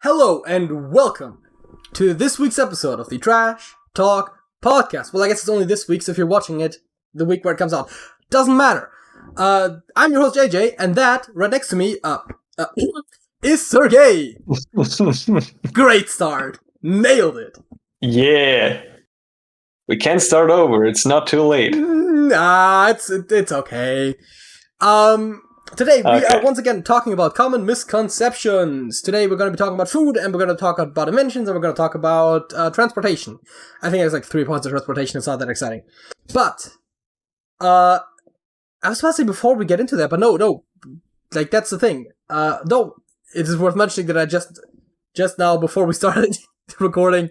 Hello and welcome to this week's episode of the Trash Talk Podcast. Well, I guess it's only this week, so if you're watching it the week where it comes out, doesn't matter. I'm your host JJ, and that right next to me is Sergey. Great start, nailed it. Yeah, we can start over. It's not too late. Nah, it's okay. Today, we are once again talking about common misconceptions. Today, we're going to be talking about food, and we're going to talk about inventions, and we're going to talk about transportation. I think there's like 3 points of transportation. It's not that exciting. But, I was supposed to say before we get into that, but no. Like, that's the thing. No, it is worth mentioning that I just now, before we started recording,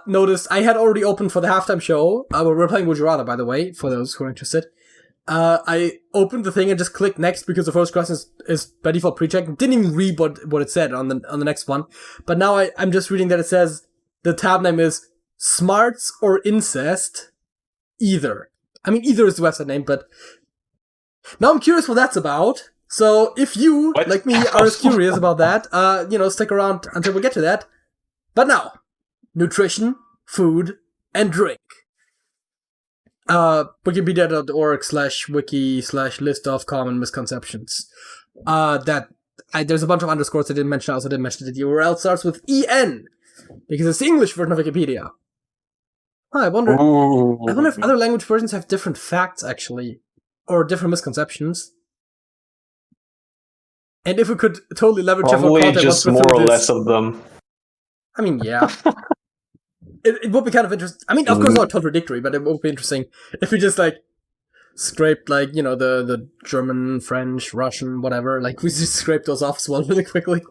noticed I had already opened for the halftime show. We're playing Would You Rather, by the way, for those who are interested. I opened the thing and just clicked next because the first question is by default pre-checked. Didn't even read what it said on the next one. But now I'm just reading that it says the tab name is Smarts or Incest. Either. I mean, either is the website name, but now I'm curious what that's about. So if you, like me, are as curious about that, stick around until we get to that. But now, nutrition, food, and drink. Wikipedia.org/wiki/list of common misconceptions. There's a bunch of underscores I didn't mention. I also didn't mention that the URL starts with EN because it's the English version of Wikipedia. I wonder if other language versions have different facts actually, or different misconceptions. And if we could totally leverage probably just more or less of them. I mean, yeah. It would be kind of interesting. I mean, of course, not contradictory, but it would be interesting if we just, scraped, the German, French, Russian, whatever. Like, we just scraped those off as well really quickly.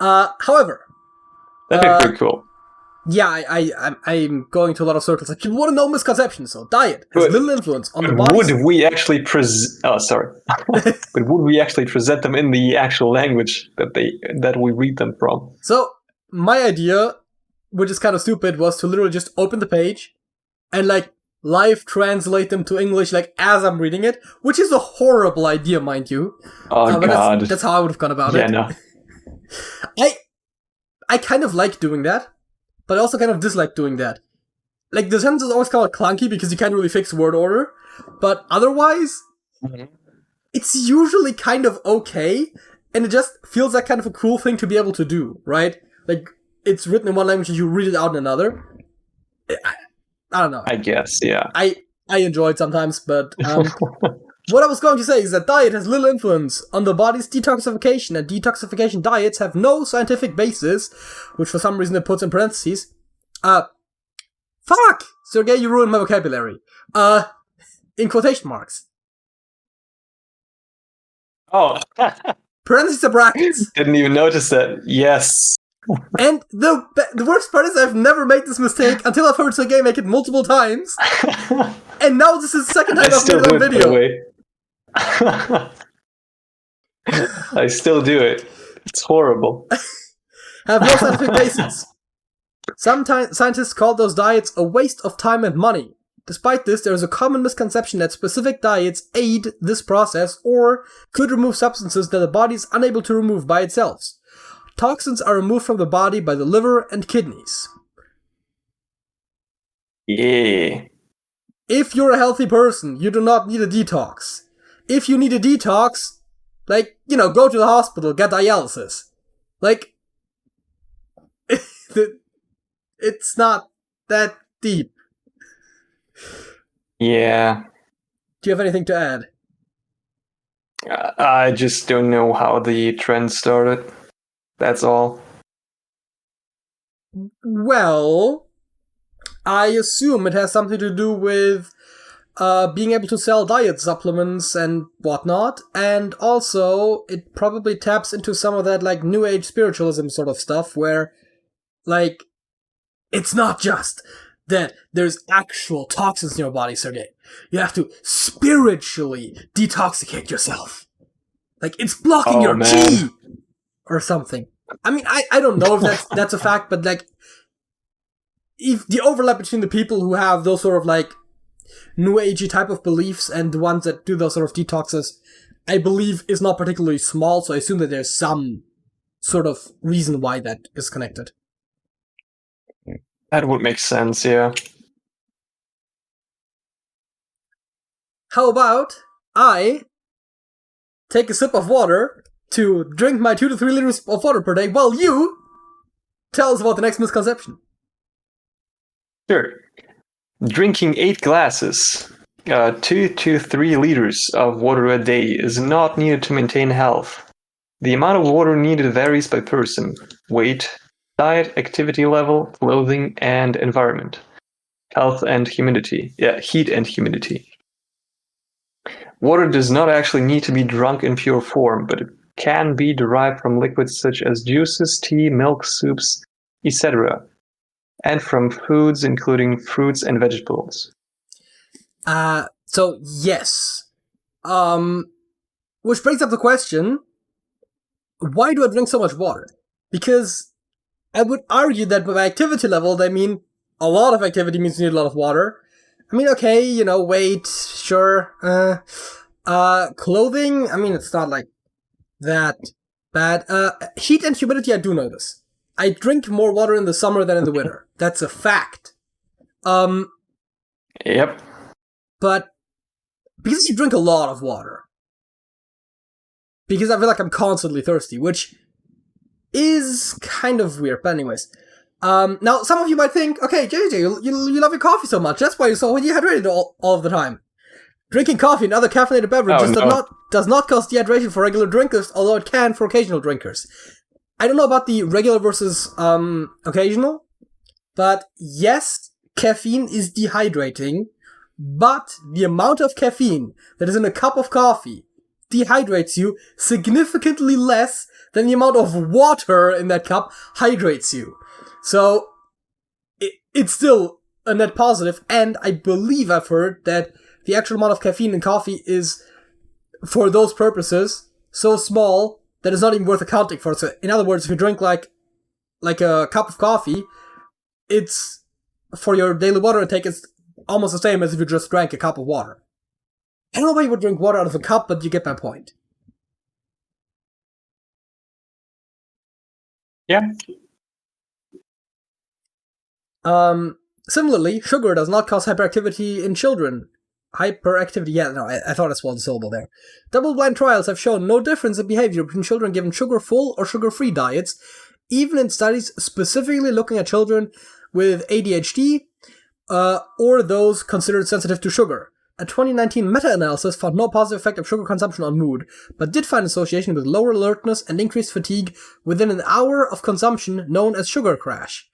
However... That'd be pretty cool. Yeah, I'm going to a lot of circles. Like, you want to know misconceptions, so diet has little influence on the body. Would we actually But would we actually present them in the actual language that we read them from? So, my idea... which is kind of stupid, was to literally just open the page and, live translate them to English, as I'm reading it, which is a horrible idea, mind you. Oh, God. That's how I would have gone about it. Yeah, no. I kind of like doing that, but I also kind of dislike doing that. The sentences always come out clunky because you can't really fix word order, but otherwise, it's usually kind of okay, and it just feels like kind of a cool thing to be able to do, right? It's written in one language and you read it out in another. I don't know. I guess, yeah. I enjoy it sometimes, but what I was going to say is that diet has little influence on the body's detoxification, and detoxification diets have no scientific basis, which for some reason it puts in parentheses. Fuck! Sergey, you ruined my vocabulary. In quotation marks. Oh. Parentheses are brackets. Didn't even notice that. Yes. And the worst part is I've never made this mistake until I've heard Sergey make it multiple times. And now this is the second time I've made it on video. I still do it. It's horrible. Have no scientific basis. Sometimes scientists call those diets a waste of time and money. Despite this, there is a common misconception that specific diets aid this process or could remove substances that the body is unable to remove by itself. Toxins are removed from the body by the liver and kidneys. Yeah. If you're a healthy person, you do not need a detox. If you need a detox, go to the hospital, get dialysis. It's not that deep. Yeah. Do you have anything to add? I just don't know how the trend started. That's all. Well, I assume it has something to do with being able to sell diet supplements and whatnot, and also it probably taps into some of that New Age spiritualism sort of stuff where it's not just that there's actual toxins in your body, Sergey. You have to spiritually detoxicate yourself. It's blocking your chi! Or something. I mean, I don't know if that's a fact, but if the overlap between the people who have those sort of new agey type of beliefs and the ones that do those sort of detoxes, I believe is not particularly small, so I assume that there's some sort of reason why that is connected. That would make sense, yeah. How about I take a sip of water to drink my 2 to 3 liters of water per day while you tell us about the next misconception? Sure. Drinking 8 glasses, 2 to 3 liters of water a day is not needed to maintain health. The amount of water needed varies by person, weight, diet, activity level, clothing, and environment. Health and humidity. Yeah, heat and humidity. Water does not actually need to be drunk in pure form, but it can be derived from liquids such as juices, tea, milk, soups, etc., and from foods including fruits and vegetables. So yes. Which brings up the question, why do I drink so much water? Because I would argue that by activity level, they mean a lot of activity means you need a lot of water. I mean, okay, weight, sure. Clothing, I mean, it's not like that bad. Heat and humidity, I do notice. I drink more water in the summer than in the winter. That's a fact. Yep. But because you drink a lot of water, because I feel like I'm constantly thirsty, which is kind of weird. But anyways, now some of you might think, okay, JJ, you love your coffee so much. That's why you're so dehydrated all of the time. Drinking coffee and other caffeinated beverages does not cause dehydration for regular drinkers, although it can for occasional drinkers. I don't know about the regular versus occasional, but yes, caffeine is dehydrating, but the amount of caffeine that is in a cup of coffee dehydrates you significantly less than the amount of water in that cup hydrates you. So, it's still a net positive, and I believe I've heard that the actual amount of caffeine in coffee is, for those purposes, so small that it's not even worth accounting for. So, in other words, if you drink like a cup of coffee, it's, for your daily water intake, it's almost the same as if you just drank a cup of water. I don't know why you would drink water out of a cup, but you get my point. Yeah. Similarly, sugar does not cause hyperactivity in children. Hyperactivity, yeah, no, I thought I swallowed a syllable there. Double-blind trials have shown no difference in behavior between children given sugar-full or sugar-free diets, even in studies specifically looking at children with ADHD, or those considered sensitive to sugar. A 2019 meta-analysis found no positive effect of sugar consumption on mood, but did find association with lower alertness and increased fatigue within an hour of consumption, known as sugar crash.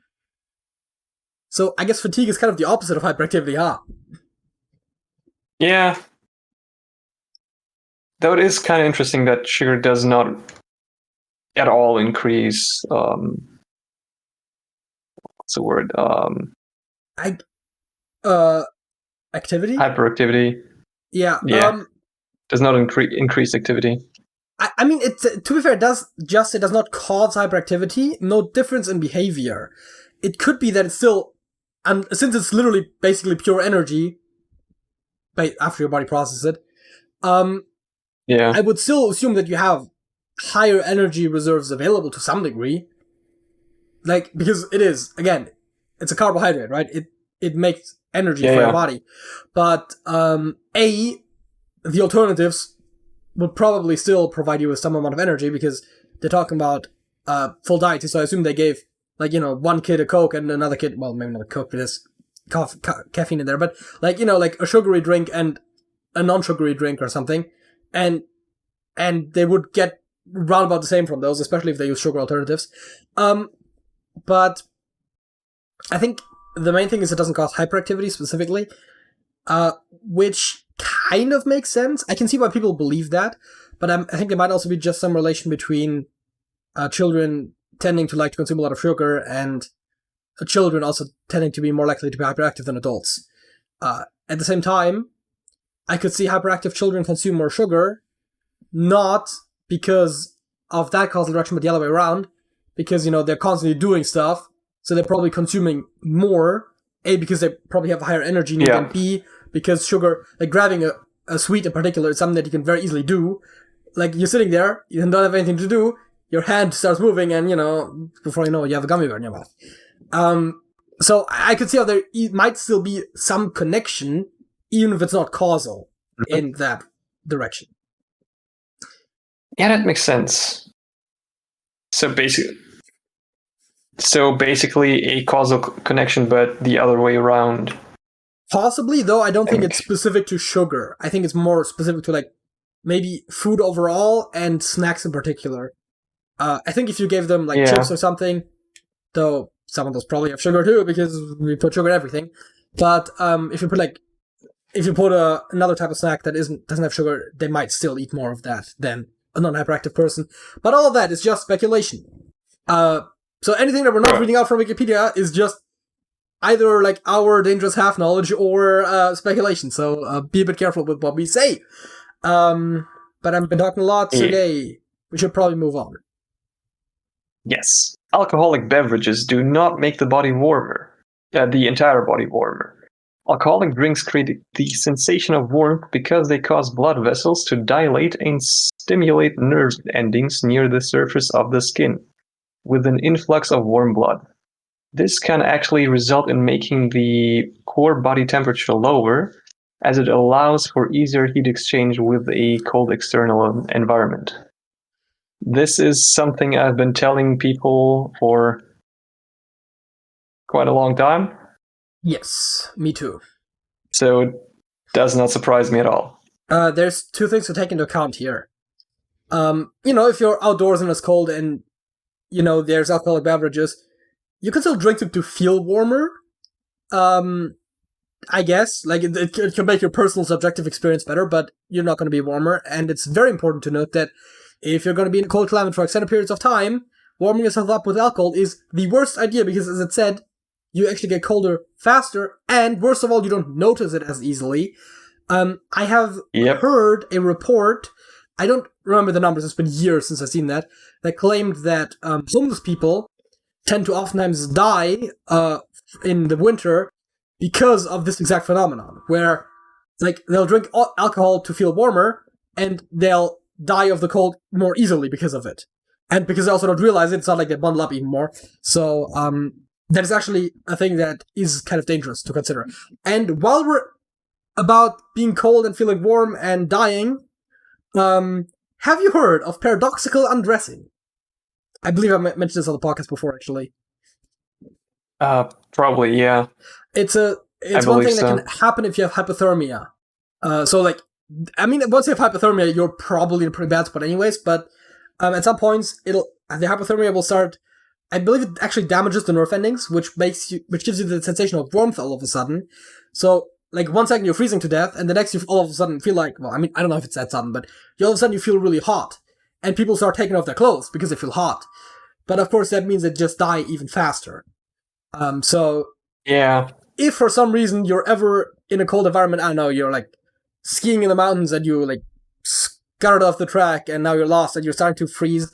So I guess fatigue is kind of the opposite of hyperactivity, huh? Yeah. Though it is kind of interesting that sugar does not at all increase, what's the word? Activity? Hyperactivity. Yeah. Does not increase activity. I mean, to be fair, it does not cause hyperactivity, no difference in behavior. It could be that it's still, and since it's literally basically pure energy, after your body processes it, I would still assume that you have higher energy reserves available to some degree. Like, because it is, again, it's a carbohydrate, right? It makes energy for your body. But, the alternatives would probably still provide you with some amount of energy because they're talking about, full diets. So I assume they gave, one kid a Coke and another kid, well, maybe not a Coke, but there's caffeine in there, but like a sugary drink and a non-sugary drink or something. And they would get round about the same from those, especially if they use sugar alternatives. But I think the main thing is it doesn't cause hyperactivity specifically, which kind of makes sense. I can see why people believe that, but I think there might also be just some relation between children tending to like to consume a lot of sugar and children also tending to be more likely to be hyperactive than adults. At the same time, I could see hyperactive children consume more sugar, not because of that causal direction, but the other way around, because, they're constantly doing stuff, so they're probably consuming more, A, because they probably have a higher energy need, and B, because sugar, like grabbing a sweet in particular, is something that you can very easily do. Like, you're sitting there, you don't have anything to do, your hand starts moving, and before you know it, you have a gummy bear in your mouth. So I could see how there might still be some connection, even if it's not causal in that direction. Yeah, that makes sense. So basically a causal connection, but the other way around. Possibly, though I don't think it's specific to sugar. I think it's more specific to like maybe food overall and snacks in particular. I think if you gave them like chips or something, though some of those probably have sugar too because we put sugar in everything. But if you put another type of snack that doesn't have sugar, they might still eat more of that than a non-hyperactive person. But all of that is just speculation. So anything that we're not reading out from Wikipedia is just either like our dangerous half knowledge or speculation. So be a bit careful with what we say. But I've been talking a lot today. We should probably move on. Yes. Alcoholic beverages do not make the body warmer. The entire body warmer. Alcoholic drinks create the sensation of warmth because they cause blood vessels to dilate and stimulate nerve endings near the surface of the skin, with an influx of warm blood. This can actually result in making the core body temperature lower, as it allows for easier heat exchange with a cold external environment. This is something I've been telling people for quite a long time. Yes, me too. So it does not surprise me at all. There's two things to take into account here. If you're outdoors and it's cold and, there's alcoholic beverages, you can still drink them to feel warmer. I guess. Like, it can make your personal subjective experience better, but you're not going to be warmer. And it's very important to note that if you're going to be in a cold climate for extended periods of time, warming yourself up with alcohol is the worst idea because, as it said, you actually get colder faster, and worst of all, you don't notice it as easily. I have heard a report, I don't remember the numbers, it's been years since I've seen that claimed that homeless people tend to oftentimes die in the winter because of this exact phenomenon, where they'll drink alcohol to feel warmer, and they'll die of the cold more easily because of it. And because they also don't realize it, it's not like they bundle up even more. So, that is actually a thing that is kind of dangerous to consider. And while we're about being cold and feeling warm and dying, have you heard of paradoxical undressing? I believe I mentioned this on the podcast before, actually. Probably, yeah. It's one thing that can happen if you have hypothermia. Once you have hypothermia, you're probably in a pretty bad spot anyways, but at some points, the hypothermia will start. I believe it actually damages the nerve endings, which gives you the sensation of warmth all of a sudden. So, 1 second you're freezing to death, and the next you all of a sudden feel like, I don't know if it's that sudden, but all of a sudden you feel really hot. And people start taking off their clothes because they feel hot. But of course that means they just die even faster. Yeah. If for some reason you're ever in a cold environment, I don't know, you're skiing in the mountains and you scuttered off the track and now you're lost and you're starting to freeze,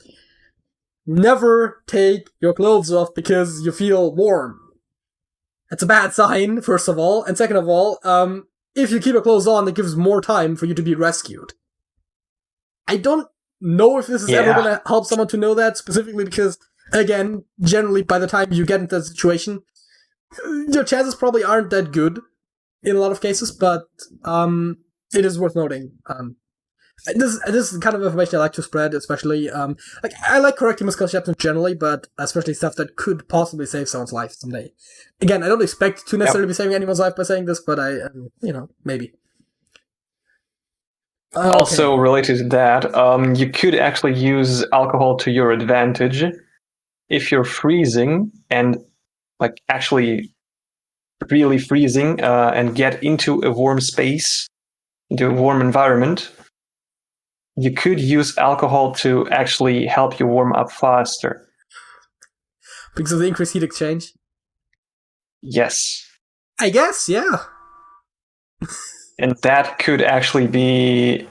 never take your clothes off because you feel warm. That's a bad sign, first of all. And second of all, if you keep your clothes on, it gives more time for you to be rescued. I don't know if this is ever going to help someone to know that, specifically because, again, generally by the time you get into that situation, your chances probably aren't that good in a lot of cases, but it is worth noting. This is the kind of information I like to spread, especially, I like correcting misconceptions generally, but especially stuff that could possibly save someone's life someday. Again, I don't expect to necessarily be saving anyone's life by saying this, but maybe. Also related to that, you could actually use alcohol to your advantage if you're freezing and actually really freezing and get into a warm space, into a warm environment. You could use alcohol to actually help you warm up faster. Because of the increased heat exchange? Yes. I guess, yeah. And that could actually be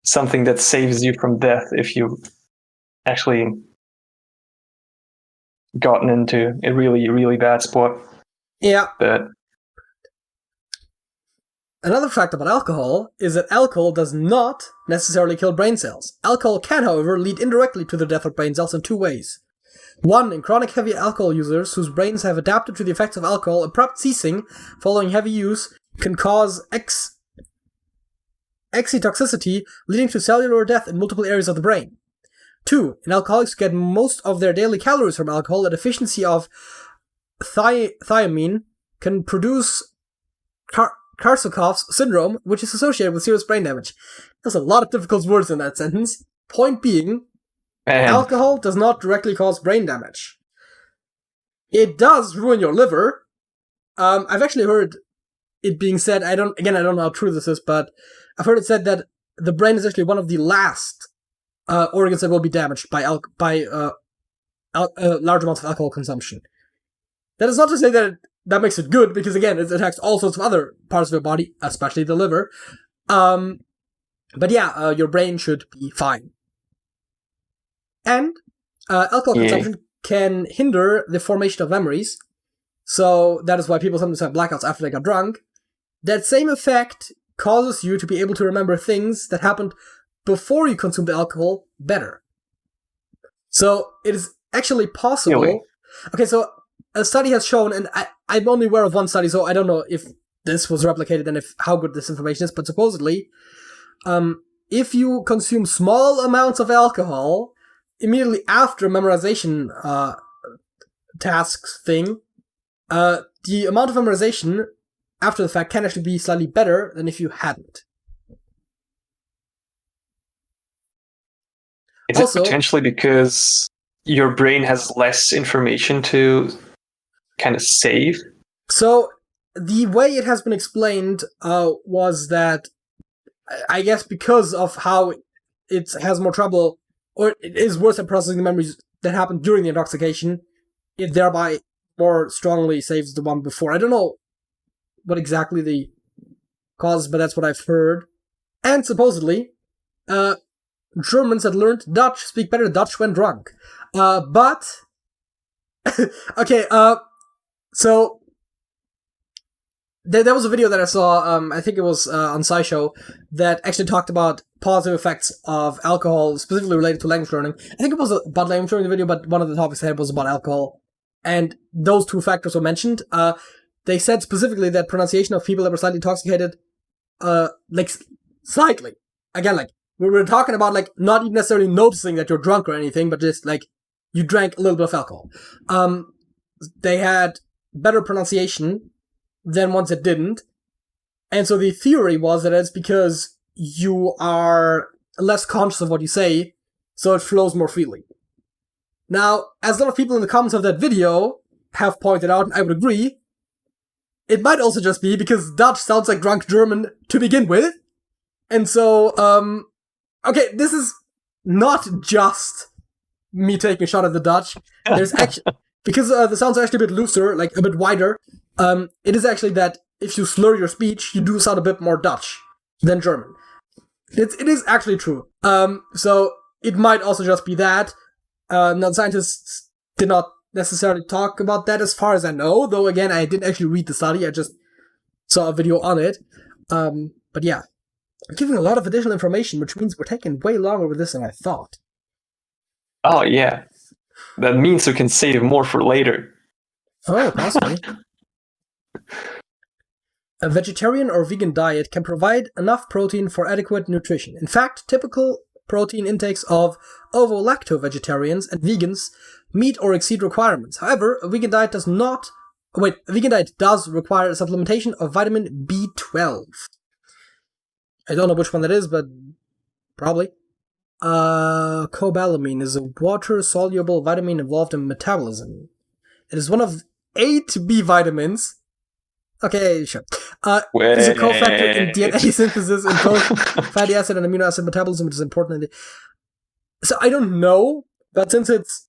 something that saves you from death if you actually gotten into a really, really bad spot. Yeah. But Another fact about alcohol is that alcohol does not necessarily kill brain cells. Alcohol can, however, lead indirectly to the death of brain cells in two ways. One, in chronic heavy alcohol users whose brains have adapted to the effects of alcohol, abrupt ceasing following heavy use can cause excitotoxicity, leading to cellular death in multiple areas of the brain. Two, in alcoholics who get most of their daily calories from alcohol, a deficiency of thiamine can produce Korsakoff's syndrome, which is associated with serious brain damage. There's a lot of difficult words in that sentence. Point being, alcohol does not directly cause brain damage. It does ruin your liver. I've actually heard it being said, I don't know how true this is, but I've heard it said that the brain is actually one of the last organs that will be damaged by large amounts of alcohol consumption. That is not to say that makes it good, because again, it attacks all sorts of other parts of your body, especially the liver. But yeah, your brain should be fine. And alcohol consumption can hinder the formation of memories. So that is why people sometimes have blackouts after they got drunk. That same effect causes you to be able to remember things that happened before you consumed alcohol better. So it is actually possible. Really? Okay, so a study has shown, and I'm only aware of one study, so I don't know if this was replicated and how good this information is, but supposedly, if you consume small amounts of alcohol immediately after memorization tasks thing, the amount of memorization after the fact can actually be slightly better than if you hadn't. Is it potentially because your brain has less information to kind of save? So the way it has been explained was that, I guess because of how it has more trouble, or it is worse at processing the memories that happened during the intoxication, it thereby more strongly saves the one before. I don't know what exactly the cause, but that's what I've heard. And supposedly, Germans that learned Dutch speak better Dutch when drunk. But okay, so there was a video that I saw, I think it was on SciShow, that actually talked about positive effects of alcohol, specifically related to language learning. I think it was about language learning, the video, but one of the topics I had was about alcohol. And those two factors were mentioned. They said specifically that pronunciation of people that were slightly intoxicated, slightly. Again, we were talking about, not even necessarily noticing that you're drunk or anything, but just, you drank a little bit of alcohol. They had better pronunciation than ones that didn't. And so the theory was that it's because you are less conscious of what you say, so it flows more freely. Now, as a lot of people in the comments of that video have pointed out, and I would agree, it might also just be because Dutch sounds like drunk German to begin with. And so, okay, this is not just me taking a shot at the Dutch. There's actually, because the sounds are actually a bit looser, a bit wider, it is actually that if you slur your speech, you do sound a bit more Dutch than German. It is actually true. So it might also just be that. Now, scientists did not necessarily talk about that as far as I know, though again, I didn't actually read the study, I just saw a video on it. But yeah, I'm giving a lot of additional information, which means we're taking way longer with this than I thought. Oh yeah, that means we can save more for later. Oh, possibly. A vegetarian or vegan diet can provide enough protein for adequate nutrition. In fact, typical protein intakes of ovo-lacto-vegetarians and vegans meet or exceed requirements. However, a vegan diet does require a supplementation of vitamin B12. I don't know which one that is, but probably. Cobalamin is a water-soluble vitamin involved in metabolism. It is one of 8 B vitamins. Okay, sure. It is a cofactor in DNA synthesis in both fatty acid and amino acid metabolism, which is important. So I don't know, but since it's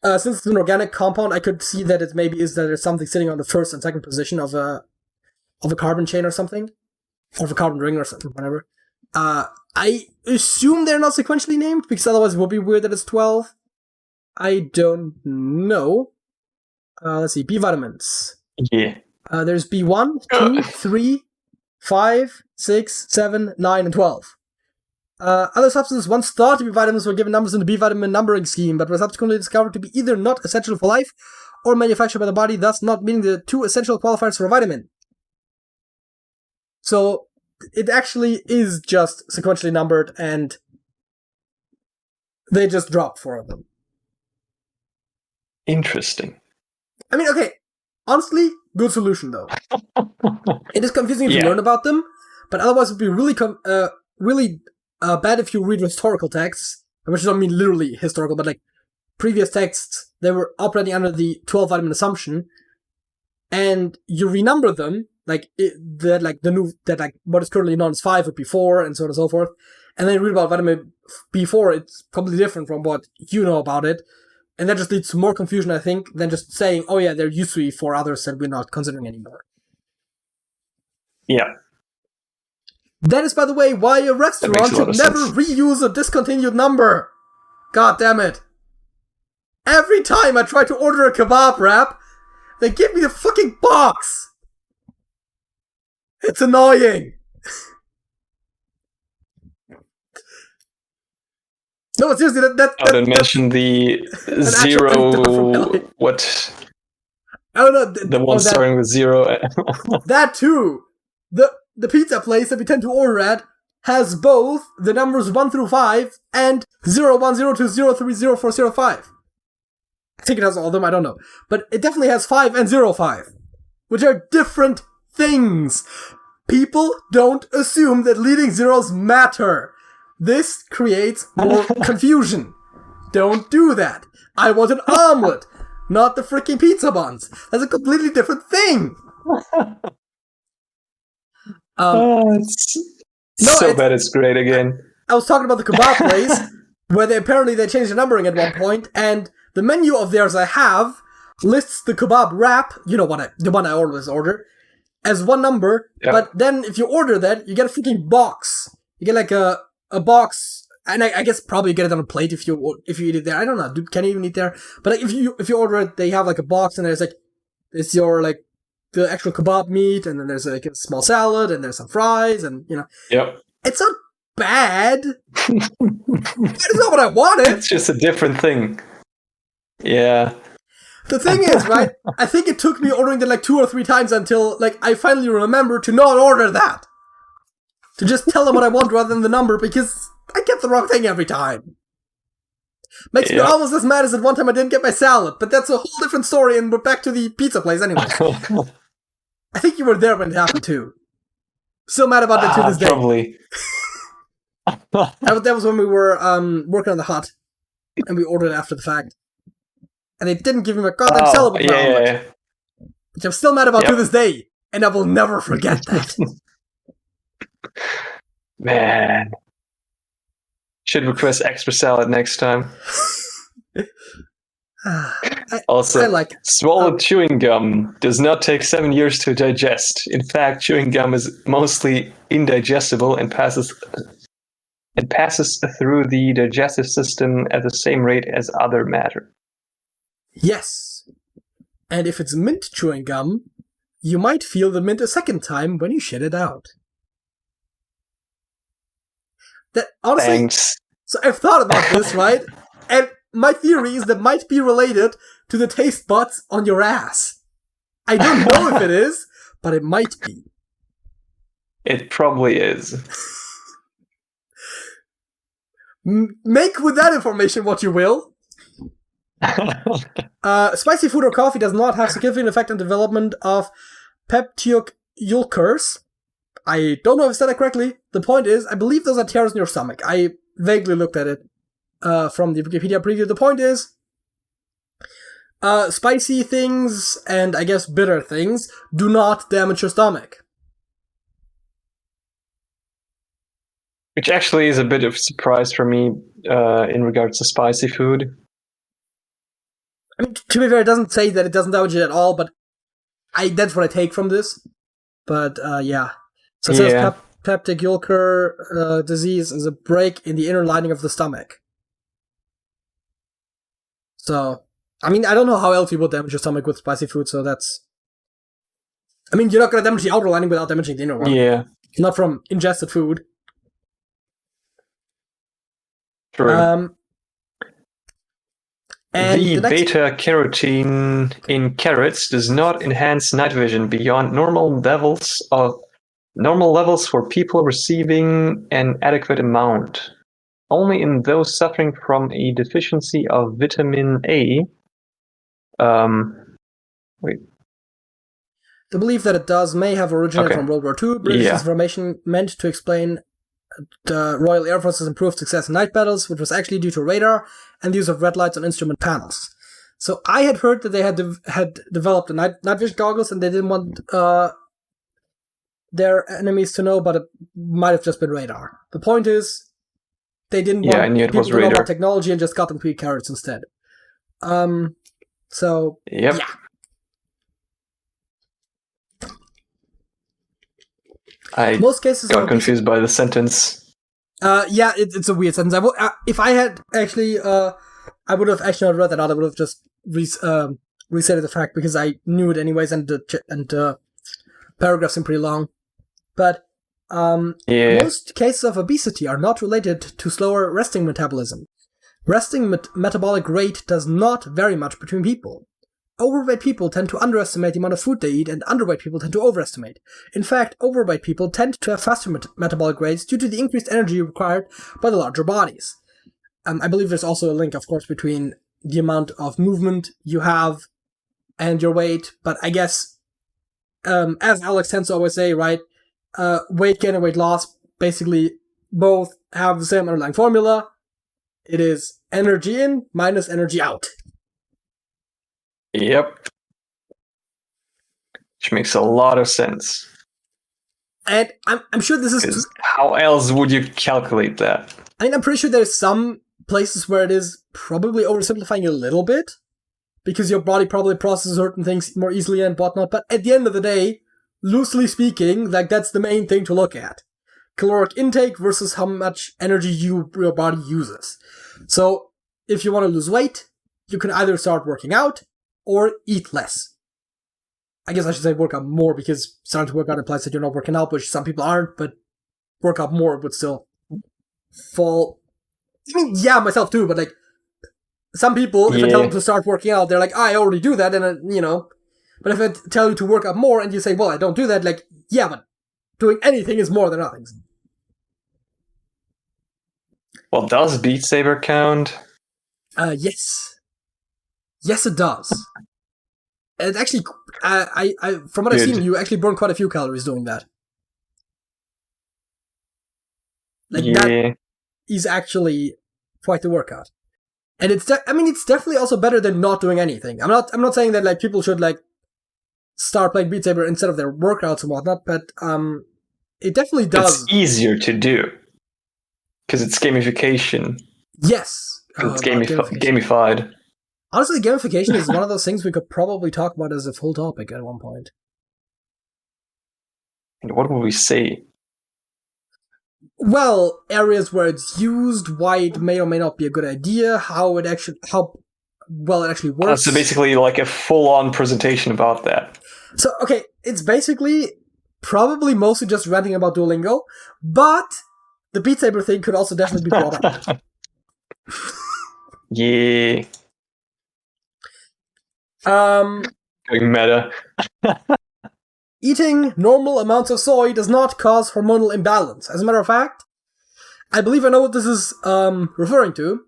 an organic compound, I could see that it maybe is that there's something sitting on the first and second position of a carbon chain or something, or of a carbon ring or something, whatever. I assume they're not sequentially named, because otherwise it would be weird that it's 12. I don't know. Let's see, B vitamins. Yeah. There's B1, 2, 3, 5, 6, 7, 9, and 12. Other substances once thought to be vitamins were given numbers in the B vitamin numbering scheme, but were subsequently discovered to be either not essential for life or manufactured by the body, thus not meeting the 2 essential qualifiers for a vitamin. So, it actually is just sequentially numbered, and they just dropped 4 of them. Interesting. I mean, okay, honestly, good solution, though. It is confusing if you learn about them, but otherwise it would be really bad if you read historical texts, which I don't mean literally historical, but like previous texts, they were operating under the 12 vitamin assumption, and you renumber them, like what is currently known as 5 would be 4, and so on and so forth, and then you read about vitamin B4, it's completely different from what you know about it, and that just leads to more confusion, I think, than just saying, oh yeah, there used to be 4 others that we're not considering anymore. Yeah. That is, by the way, why a restaurant should never reuse a discontinued number. God damn it. Every time I try to order a kebab wrap, they give me the fucking box. It's annoying. No, but seriously, I didn't mention the 0... What? Oh no, the one starting with 0. That too. The pizza place that we tend to order at has both the numbers 1 through 5 and 0102030405. I think it has all of them, I don't know. But it definitely has 5 and 05, which are different things. People don't assume that leading zeros matter. This creates more confusion. Don't do that. I want an omelet, not the freaking pizza buns. That's a completely different thing. It's so bad it's great again. I was talking about the kebab place, where they changed the numbering at one point, and the menu of theirs I have lists the kebab wrap, you know the one I always order, as one number, but then if you order that, you get a freaking box. You get like a box, and I guess probably you get it on a plate if you eat it there. I don't know, can you even eat there? But like, if you order it, they have like a box, and there's like, it's your like, the actual kebab meat, and then there's like a small salad, and there's some fries, and you know. Yep. It's not bad. It's not what I wanted. It's just a different thing. Yeah. The thing is, right, I think it took me ordering it like 2 or 3 times until like I finally remembered to not order that. To just tell them what I want rather than the number, because I get the wrong thing every time. Makes me almost as mad as that one time I didn't get my salad, but that's a whole different story, and we're back to the pizza place anyway. I think you were there when it happened too. Still mad about it to this day. Probably. That was when we were working on the hut, and we ordered it after the fact. And they didn't give me my goddamn salad with my omelet. Which I'm still mad about to this day, and I will never forget that. Man. Should request extra salad next time. Swallowed chewing gum does not take 7 years to digest. In fact, chewing gum is mostly indigestible and passes through the digestive system at the same rate as other matter. Yes. And if it's mint chewing gum, you might feel the mint a second time when you shit it out. That honestly, thanks. So I've thought about this, right? And my theory is that might be related to the taste buds on your ass. I don't know if it is, but it might be. It probably is. Make with that information what you will. Spicy food or coffee does not have significant effect on development of peptide-ulcers. I don't know if I said that correctly. The point is, I believe those are tears in your stomach. I vaguely looked at it from the Wikipedia preview. The point is, spicy things and I guess bitter things do not damage your stomach. Which actually is a bit of a surprise for me in regards to spicy food. I mean, to be fair, it doesn't say that it doesn't damage it at all, but that's what I take from this. But, yeah. So it says peptic ulcer disease is a break in the inner lining of the stomach. So, I mean, I don't know how else you would damage your stomach with spicy food, so that's I mean, you're not going to damage the outer lining without damaging the inner one. Yeah. Not from ingested food. True. And the beta-carotene in carrots does not enhance night vision beyond normal levels for people receiving an adequate amount. Only in those suffering from a deficiency of vitamin A. Wait. The belief that it does may have originated from World War II. British information meant to explain the Royal Air Force's improved success in night battles, which was actually due to radar and the use of red lights on instrument panels. So I had heard that they had developed a night vision goggles, and they didn't want their enemies to know, but it might have just been radar. The point is, they didn't want people to know about technology and just got them to eat carrots instead. So, yeah. Most cases got confused by the sentence. Yeah, it's a weird sentence. If I had actually, I would have actually not read that out. I would have just restated the fact because I knew it anyways, and the paragraph seemed pretty long. But most cases of obesity are not related to slower resting metabolism. Resting metabolic rate does not vary much between people. Overweight people tend to underestimate the amount of food they eat, and underweight people tend to overestimate. In fact, overweight people tend to have faster metabolic rates due to the increased energy required by the larger bodies. I believe there's also a link, of course, between the amount of movement you have and your weight, but I guess, as Alex tends to always say, right, weight gain and weight loss basically both have the same underlying formula. It is energy in minus energy out. Yep. Which makes a lot of sense. And I'm sure this is... How else would you calculate that? I mean, I'm pretty sure there's some places where it is probably oversimplifying a little bit, because your body probably processes certain things more easily and whatnot, but at the end of the day, loosely speaking, like, that's the main thing to look at. Caloric intake versus how much energy your body uses. So, if you want to lose weight, you can either start working out or eat less. I guess I should say work out more, because starting to work out implies that you're not working out, which some people aren't, but work out more would still fall... I mean, yeah, myself too, but like, some people, if I tell them to start working out, they're like, I already do that, and you know. But if I tell you to work out more, and you say, well, I don't do that, like, yeah, but doing anything is more than nothing. Well, does Beat Saber count? Yes. Yes, it does. It actually, I from what I've seen, you actually burn quite a few calories doing that. Like, that is actually quite the workout. And it's definitely also better than not doing anything. I'm not saying that, like, people should, like, start playing Beat Saber instead of their workouts and whatnot, but it definitely does. It's easier to do because it's gamification. Yes, it's gamified. Honestly, gamification is one of those things we could probably talk about as a full topic at one point. And what would we say? Well, areas where it's used, why it may or may not be a good idea, how well it actually works. So basically, like a full-on presentation about that. So, okay, it's basically probably mostly just ranting about Duolingo, but the Beat Saber thing could also definitely be brought up. Yeah. Going meta. Eating normal amounts of soy does not cause hormonal imbalance. As a matter of fact, I believe I know what this is referring to.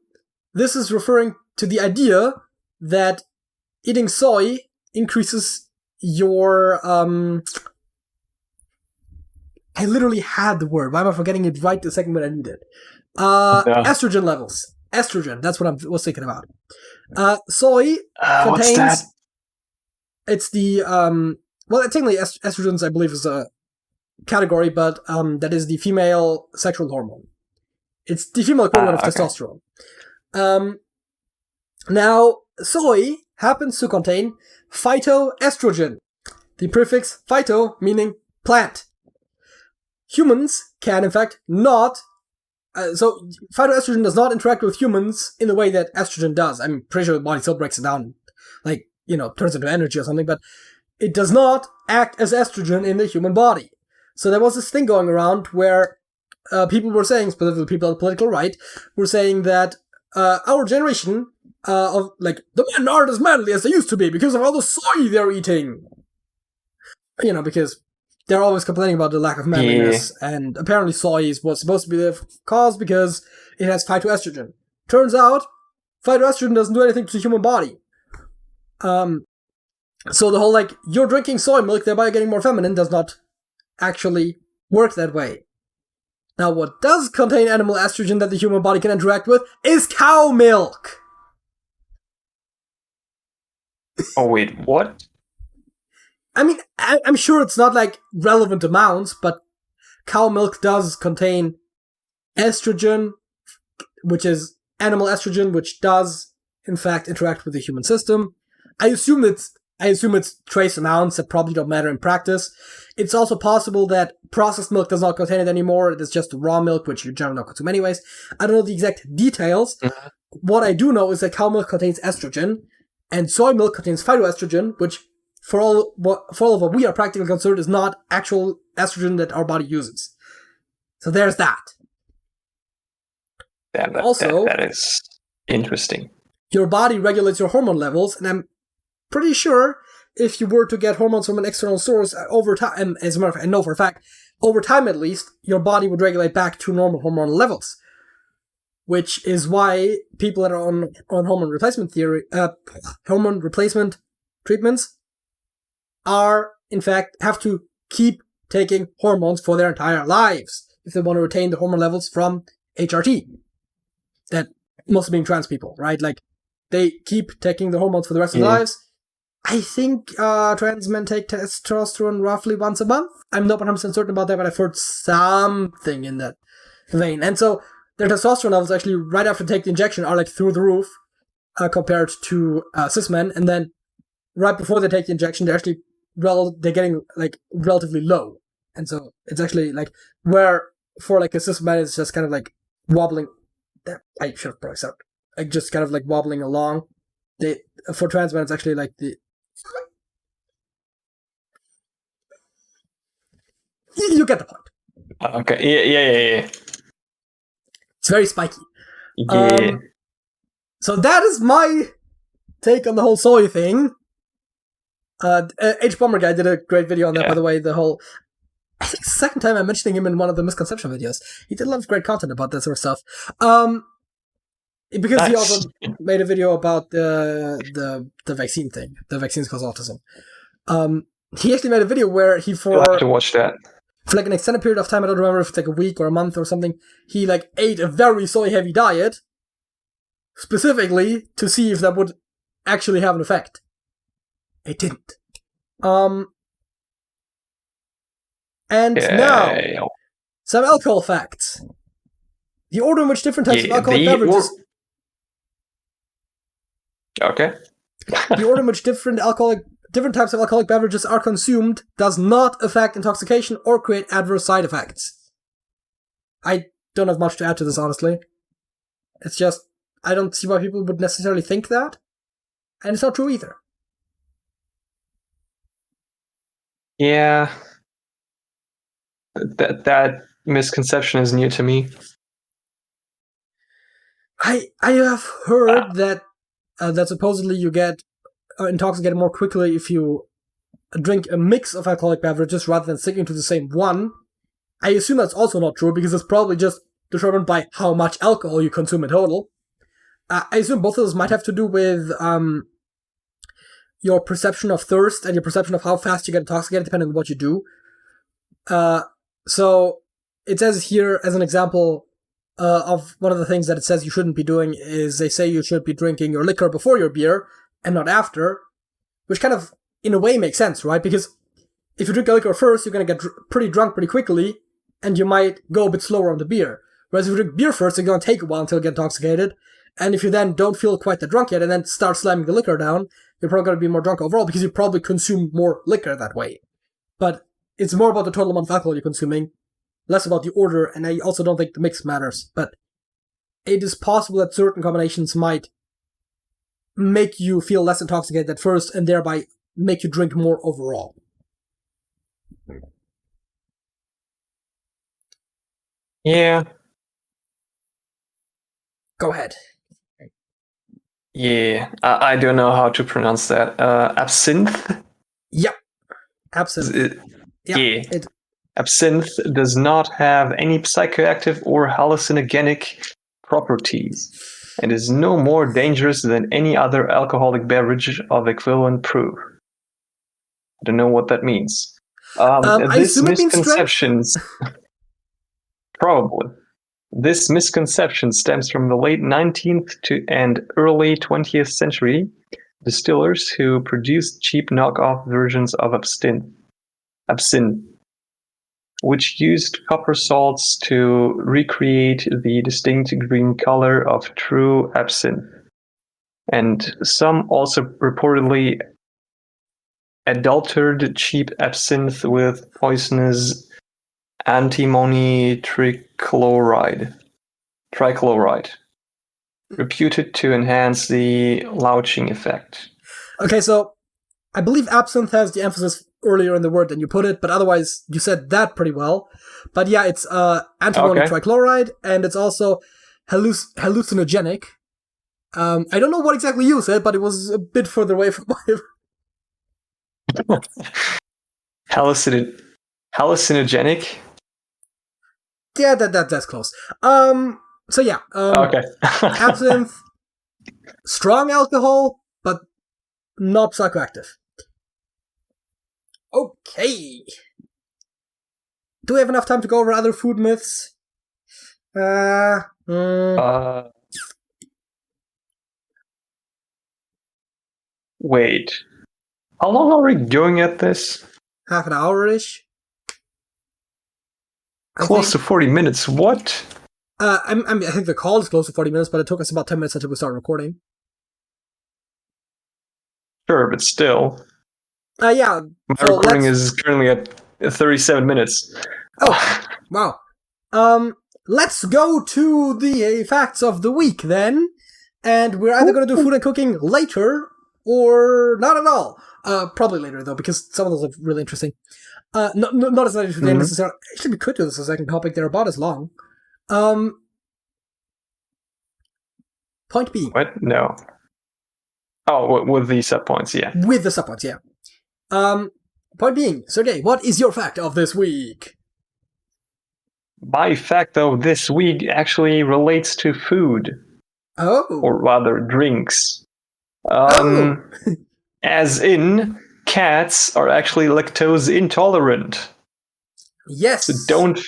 This is referring to the idea that eating soy increases your... I literally had the word. Why am I forgetting it right the second when I need it? Estrogen levels. Estrogen, that's what I was thinking about. Soy contains... What's that? It's the... well, technically, estrogens, I believe, is a category, but that is the female sexual hormone. It's the female equivalent of testosterone. Now, soy happens to contain phytoestrogen. The prefix phyto meaning plant. Humans can, in fact, not... so, phytoestrogen does not interact with humans in the way that estrogen does. I'm pretty sure the body still breaks it down, like, you know, turns into energy or something, but it does not act as estrogen in the human body. So there was this thing going around where people were saying, specifically people on the political right, were saying that our generation of, like, the men aren't as manly as they used to be because of all the soy they're eating. You know, because they're always complaining about the lack of manliness, and apparently soy was supposed to be the cause because it has phytoestrogen. Turns out, phytoestrogen doesn't do anything to the human body. So the whole, like, you're drinking soy milk, thereby getting more feminine, does not actually work that way. Now, what does contain animal estrogen that the human body can interact with is cow milk! Oh, wait, what? I mean, I'm sure it's not, like, relevant amounts, but cow milk does contain estrogen, which is animal estrogen, which does, in fact, interact with the human system. I assume it's trace amounts that probably don't matter in practice. It's also possible that processed milk does not contain it anymore. It is just raw milk, which you generally don't consume anyways. I don't know the exact details. Mm-hmm. What I do know is that cow milk contains estrogen, and soy milk contains phytoestrogen, which, for all of what we are practically concerned, is not actual estrogen that our body uses. So there's that. That is interesting. Your body regulates your hormone levels, and I'm pretty sure if you were to get hormones from an external source over time, as a matter of fact, I know for a fact, over time at least, your body would regulate back to normal hormonal levels. Which is why people that are on hormone replacement treatments are, in fact, have to keep taking hormones for their entire lives if they want to retain the hormone levels from HRT. That mostly being trans people, right? Like, they keep taking the hormones for the rest of their lives. I think trans men take testosterone roughly once a month. I'm not 100% certain about that, but I've heard something in that vein. And so their testosterone levels actually, right after they take the injection, are like through the roof compared to cis men. And then right before they take the injection, they're getting like relatively low. And so it's actually like where for like a cis man it's just kind of like wobbling. I should have probably said like just kind of like wobbling along. For trans men, it's actually like the. You get the point. Okay. Yeah. It's very spiky. Yeah. So that is my take on the whole soy thing. H. Bomber Guy did a great video on that, by the way. I think it's the second time I'm mentioning him in one of the Misconception videos. He did a lot of great content about that sort of stuff. Because he also made a video about the vaccine thing. The vaccines cause autism. He actually made a video where You'll have to watch that. For like an extended period of time, I don't remember if it's like a week or a month or something, he like ate a very soy-heavy diet, specifically to see if that would actually have an effect. It didn't. Now, some alcohol facts. The order in which different types of alcoholic beverages... Okay. The order in which different types of alcoholic beverages are consumed does not affect intoxication or create adverse side effects. I don't have much to add to this, honestly. It's just, I don't see why people would necessarily think that, and it's not true either. Yeah. That misconception is new to me. I have heard that supposedly you get intoxicated more quickly if you drink a mix of alcoholic beverages rather than sticking to the same one. I assume that's also not true because it's probably just determined by how much alcohol you consume in total. I assume both of those might have to do with your perception of thirst and your perception of how fast you get intoxicated depending on what you do. So it says here as an example of one of the things that it says you shouldn't be doing is they say you should be drinking your liquor before your beer and not after, which kind of, in a way, makes sense, right? Because if you drink a liquor first, you're going to get pretty drunk pretty quickly, and you might go a bit slower on the beer. Whereas if you drink beer first, it's going to take a while until you get intoxicated, and if you then don't feel quite that drunk yet, and then start slamming the liquor down, you're probably going to be more drunk overall, because you probably consume more liquor that way. But it's more about the total amount of alcohol you're consuming, less about the order, and I also don't think the mix matters. But it is possible that certain combinations might make you feel less intoxicated at first, and thereby make you drink more overall. Yeah. Go ahead. Yeah, I don't know how to pronounce that. Absinthe? Yep. Absinthe. Yeah. Absinthe does not have any psychoactive or hallucinogenic properties and is no more dangerous than any other alcoholic beverage of equivalent proof. I don't know what that means. I assume it means misconceptions. Probably. This misconception stems from the late 19th and early 20th century distillers who produced cheap knockoff versions of absinthe, which used copper salts to recreate the distinct green color of true absinthe. And some also reportedly adulterated cheap absinthe with poisonous antimony trichloride, reputed to enhance the louching effect. Okay, so I believe absinthe has the emphasis earlier in the word than you put it, but otherwise you said that pretty well. But yeah, it's antimony trichloride, and it's also hallucinogenic. I don't know what exactly you said, but it was a bit further away from my... Hallucinogenic? Yeah, that's close. So yeah. Okay. Absinthe, strong alcohol, but not psychoactive. Okay. Do we have enough time to go over other food myths? Wait. How long are we going at this? Half an hour-ish. Close to 40 minutes. What? I think the call is close to 40 minutes, but it took us about 10 minutes until we started recording. Sure, but still. Yeah. My recording is currently at 37 minutes. Oh, wow. Let's go to the facts of the week then. And we're either going to do food and cooking later or not at all. Probably later, though, because some of those are really interesting. Not as much as necessarily. Actually, we could do this as a second topic. They're about as long. Point being. What? No. Oh, with the subpoints, yeah. With the subpoints, yeah. Point being, Sergey, what is your fact of this week? My fact of this week actually relates to food. Oh. Or rather, drinks. Oh. As in, cats are actually lactose intolerant. Yes. So don't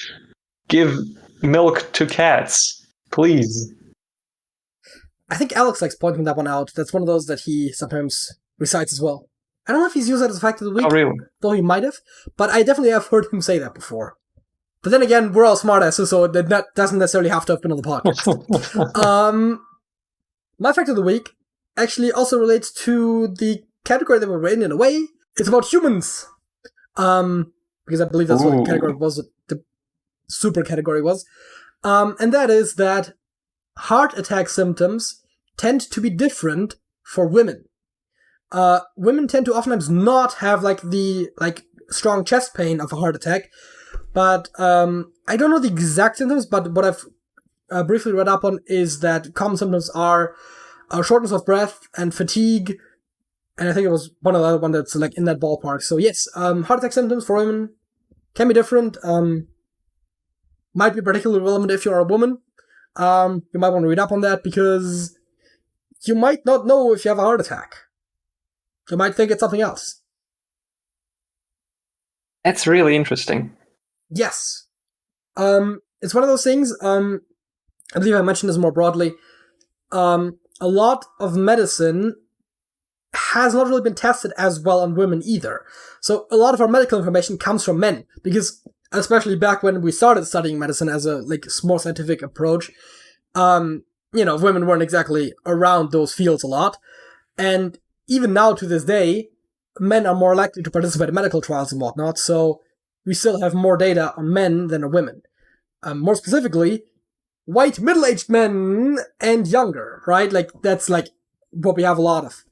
give milk to cats, please. I think Alex likes pointing that one out. That's one of those that he sometimes recites as well. I don't know if he's used that as a fact of the week. Oh, really? Though he might have. But I definitely have heard him say that before. But then again, we're all smartasses, so that doesn't necessarily have to have been on the podcast. My fact of the week actually also relates to the category that we're in a way. It's about humans. Because I believe that's what the category was, the super category was. And that is that heart attack symptoms tend to be different for women. Women tend to oftentimes not have the strong chest pain of a heart attack, but I don't know the exact symptoms, but what I've briefly read up on is that common symptoms are shortness of breath and fatigue, and I think it was one of the other one that's in that ballpark. So yes, heart attack symptoms for women can be different. Might be particularly relevant if you're a woman. You might want to read up on that because you might not know if you have a heart attack. You might think it's something else. That's really interesting. Yes. It's one of those things, I believe I mentioned this more broadly. A lot of medicine has not really been tested as well on women either. So a lot of our medical information comes from men, because especially back when we started studying medicine as a more scientific approach, women weren't exactly around those fields a lot. And even now to this day, men are more likely to participate in medical trials and whatnot, so we still have more data on men than on women. More specifically, white middle-aged men and younger, right? That's what we have a lot of.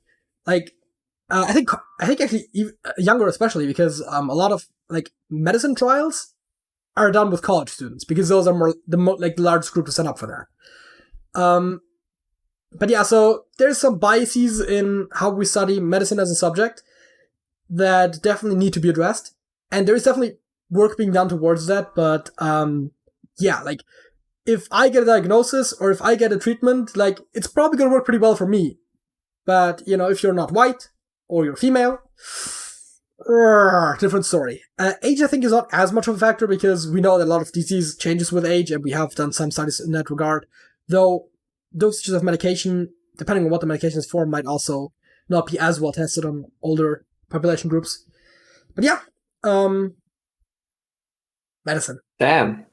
I think actually younger especially, because a lot of like medicine trials are done with college students, because those are the largest group to sign up for that. But yeah, so there's some biases in how we study medicine as a subject that definitely need to be addressed, and there is definitely work being done towards that. But yeah, like if I get a diagnosis or if I get a treatment, like it's probably gonna work pretty well for me. But if you're not white or you're female, different story. Age, I think, is not as much of a factor, because we know that a lot of disease changes with age, and we have done some studies in that regard. Though dosages of medication, depending on what the medication is for, might also not be as well tested on older population groups. But yeah, medicine. Damn.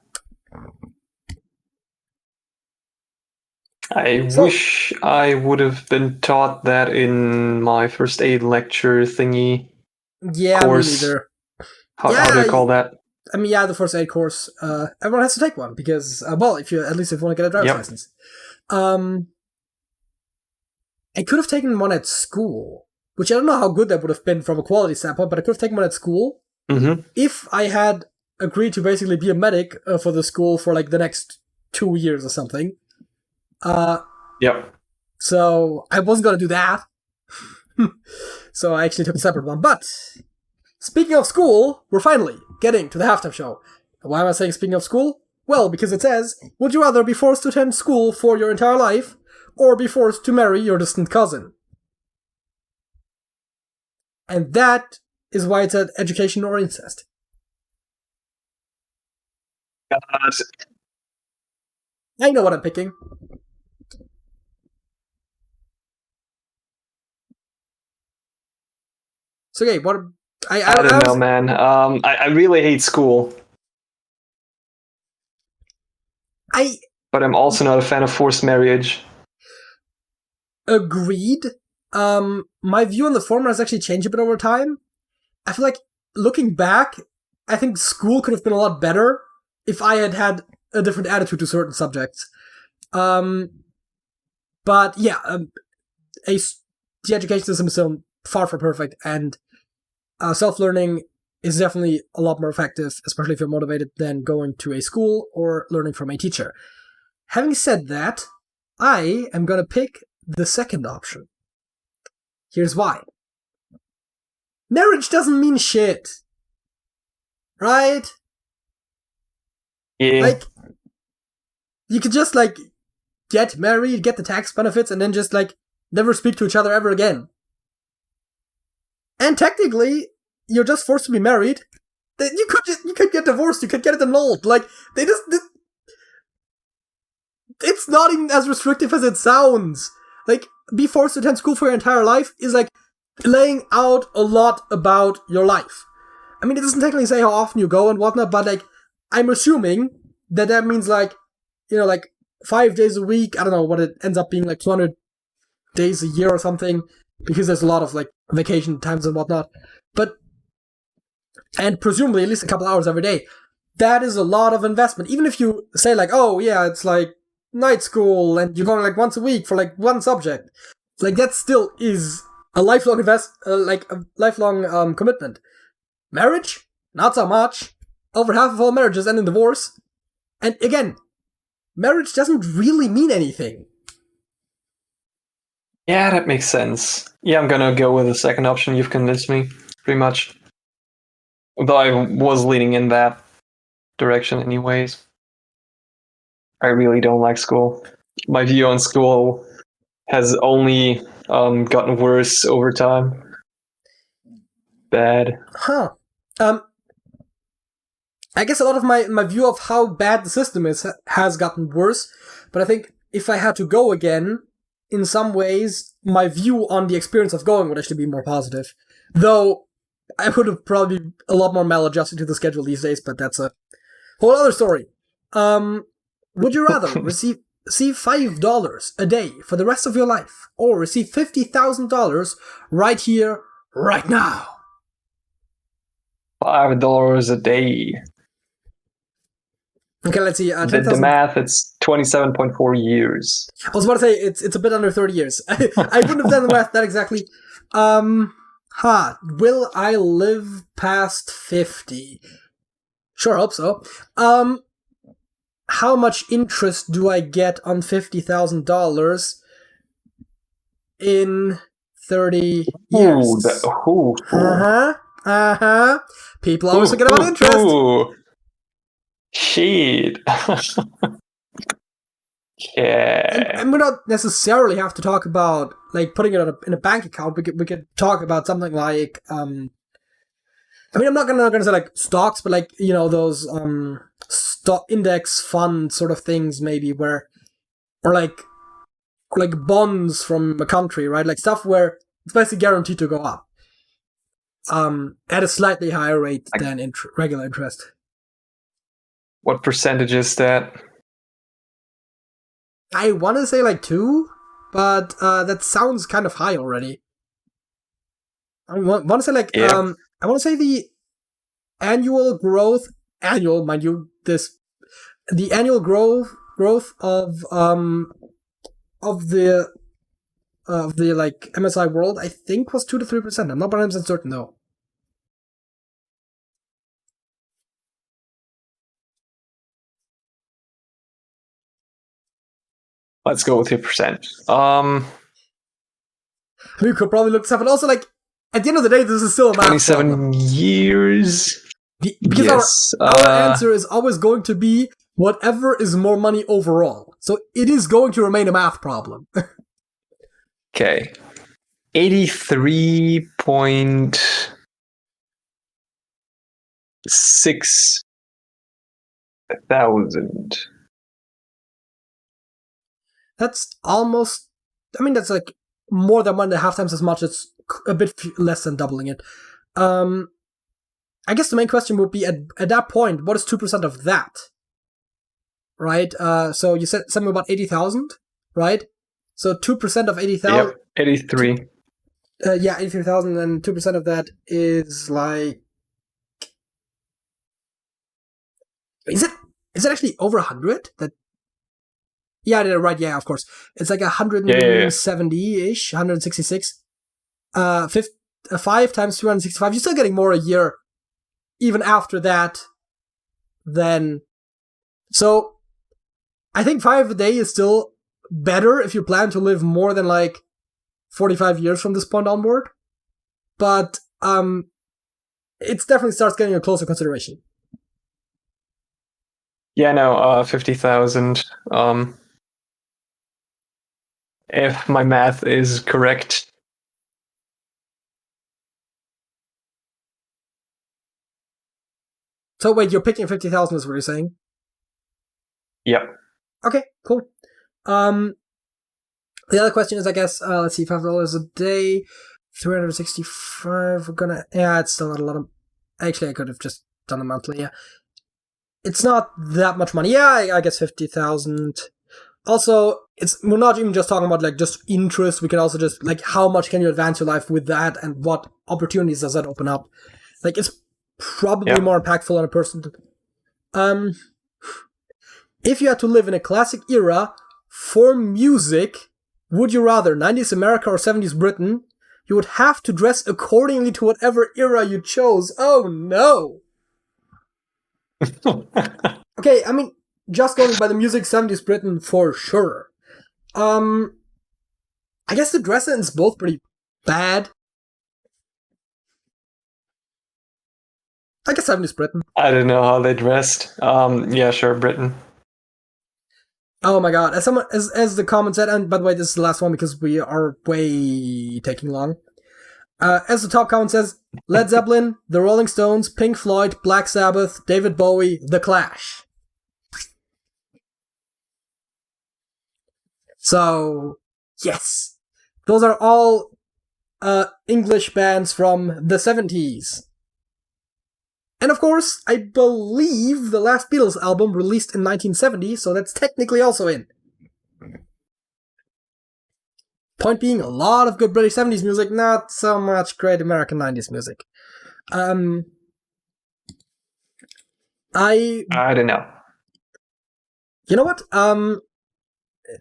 I wish I would have been taught that in my first aid lecture thingy. Yeah, course. Me neither. How do you call that? I mean, yeah, the first aid course. Everyone has to take one, because, if you want to get a driver's license. I could have taken one at school, which I don't know how good that would have been from a quality standpoint, but I could have taken one at school if I had agreed to basically be a medic for the school for like the next 2 years or something. Yep. So I wasn't going to do that. So I actually took a separate one. But speaking of school, we're finally getting to the halftime show. Why am I saying speaking of school? Well, because it says, would you rather be forced to attend school for your entire life, or be forced to marry your distant cousin? And that is why it's at education or incest. God. I know what I'm picking. So, okay, what... I don't know, man. I really hate school. But I'm also not a fan of forced marriage. Agreed. My view on the former has actually changed a bit over time. I feel like, looking back, I think school could have been a lot better if I had had a different attitude to certain subjects. But yeah, the education system is still far from perfect, and self-learning is definitely a lot more effective, especially if you're motivated, than going to a school or learning from a teacher. Having said that, I am going to pick the second option. Here's why. Marriage doesn't mean shit. Right? Yeah. Like, you could just, like, get married, get the tax benefits, and then just, like, never speak to each other ever again. And technically, you're just forced to be married. You could get divorced, you could get it annulled. Like, it's not even as restrictive as it sounds. Like, be forced to attend school for your entire life is like laying out a lot about your life. I mean, it doesn't technically say how often you go and whatnot, but like, I'm assuming that means like, like 5 days a week. I don't know what it ends up being, like 200 days a year or something, because there's a lot of like vacation times and whatnot. And presumably at least a couple hours every day. That is a lot of investment. Even if you say like, oh yeah, it's like night school and you're going like once a week for like one subject, like that still is a lifelong commitment. Marriage, not so much. Over half of all marriages end in divorce. And again, marriage doesn't really mean anything. Yeah, that makes sense. Yeah, I'm gonna go with the second option. You've convinced me, pretty much. Though I was leaning in that direction anyways. I really don't like school. My view on school has only gotten worse over time. Bad. Huh. I guess a lot of my view of how bad the system is has gotten worse, but I think if I had to go again, in some ways, my view on the experience of going would actually be more positive. Though, I would have probably been a lot more maladjusted to the schedule these days, but that's a whole other story. Would you rather receive $5 a day for the rest of your life, or receive $50,000 right here, right now? $5 a day. Okay, let's see. The math, it's 27.4 years. I was about to say, it's a bit under 30 years. I wouldn't have done the math that exactly. Will I live past 50? Sure, hope so. How much interest do I get on $50,000 in 30 years? People always forget about interest. Shit. Yeah. And we don't necessarily have to talk about like putting it in a bank account. We could talk about something like I mean, I'm not gonna say like stocks, but like those stock index fund sort of things maybe or like bonds from a country, right? Like stuff where it's basically guaranteed to go up at a slightly higher rate than regular interest. What percentage is that? I want to say like 2, but that sounds kind of high already. I want to say like I want to say the annual growth, mind you, the annual growth of the like MSI world, I think was 2 to 3%. I'm not 100% certain though. Let's go with 2%. We could probably look this up, but also like at the end of the day, this is still a math 27 problem. years. Because yes. our answer is always going to be whatever is more money overall. So it is going to remain a math problem. Okay. 83.6 thousand. That's almost, I mean, that's like more than 1.5 times as much. It's a bit less than doubling it. I guess the main question would be at that point, what is 2% of that? Right? So you said something about 80,000, right? So 2% of 80,000. Yep, 83. 83,000, and 2% of that is like. Is it actually over 100? Yeah, right. Yeah, of course. It's like 170-ish, 166. 5 times 365. You're still getting more a year, even after that. Then, so I think 5 a day is still better if you plan to live more than like 45 years from this point onward. But it definitely starts getting a closer consideration. Yeah, no, 50,000. If my math is correct. So wait, you're picking 50,000 is what you're saying? Yep. Okay, cool. The other question is, I guess, let's see, $5 a day, 365. It's still not a lot of. Actually, I could have just done a monthly. Yeah, it's not that much money. Yeah, I guess 50,000. Also, we're not even just talking about like just interest. We can also just like how much can you advance your life with that, and what opportunities does that open up? Like it's probably more impactful on a person. If you had to live in a classic era for music, would you rather 90s America or 70s Britain? You would have to dress accordingly to whatever era you chose. Oh no! Okay, I mean, just going by the music, 70s Britain for sure. I guess the dress-in's both pretty bad. I guess 70s Britain. I don't know how they dressed. Yeah, sure, Britain. Oh my god! As the comment said, and by the way, this is the last one because we are way taking long. As the top comment says, Led Zeppelin, The Rolling Stones, Pink Floyd, Black Sabbath, David Bowie, The Clash. So, yes. Those are all English bands from the 70s. And of course, I believe the last Beatles album released in 1970, so that's technically also in. Point being, a lot of good British 70s music, not so much great American 90s music. I don't know. You know what?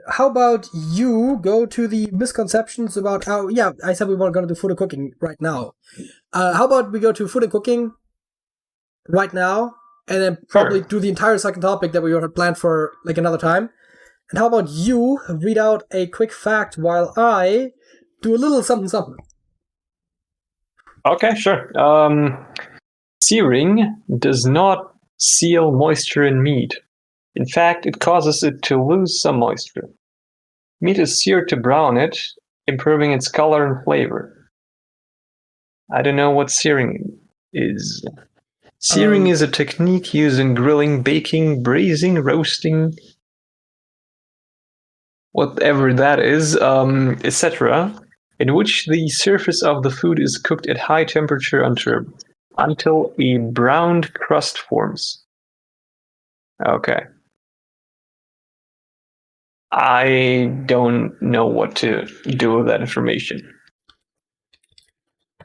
how about you go to the misconceptions about how? Yeah, I said we were going to do food and cooking right now. How about we go to food and cooking right now, and then probably Sure. do the entire second topic that we had planned for like another time. And how about you read out a quick fact while I do a little something something? Okay, sure. Searing does not seal moisture in meat. In fact, it causes it to lose some moisture. Meat is seared to brown it, improving its color and flavor. I don't know what searing is. Searing is a technique used in grilling, baking, braising, roasting, whatever that is, etc., in which the surface of the food is cooked at high temperature until a browned crust forms. Okay. I don't know what to do with that information.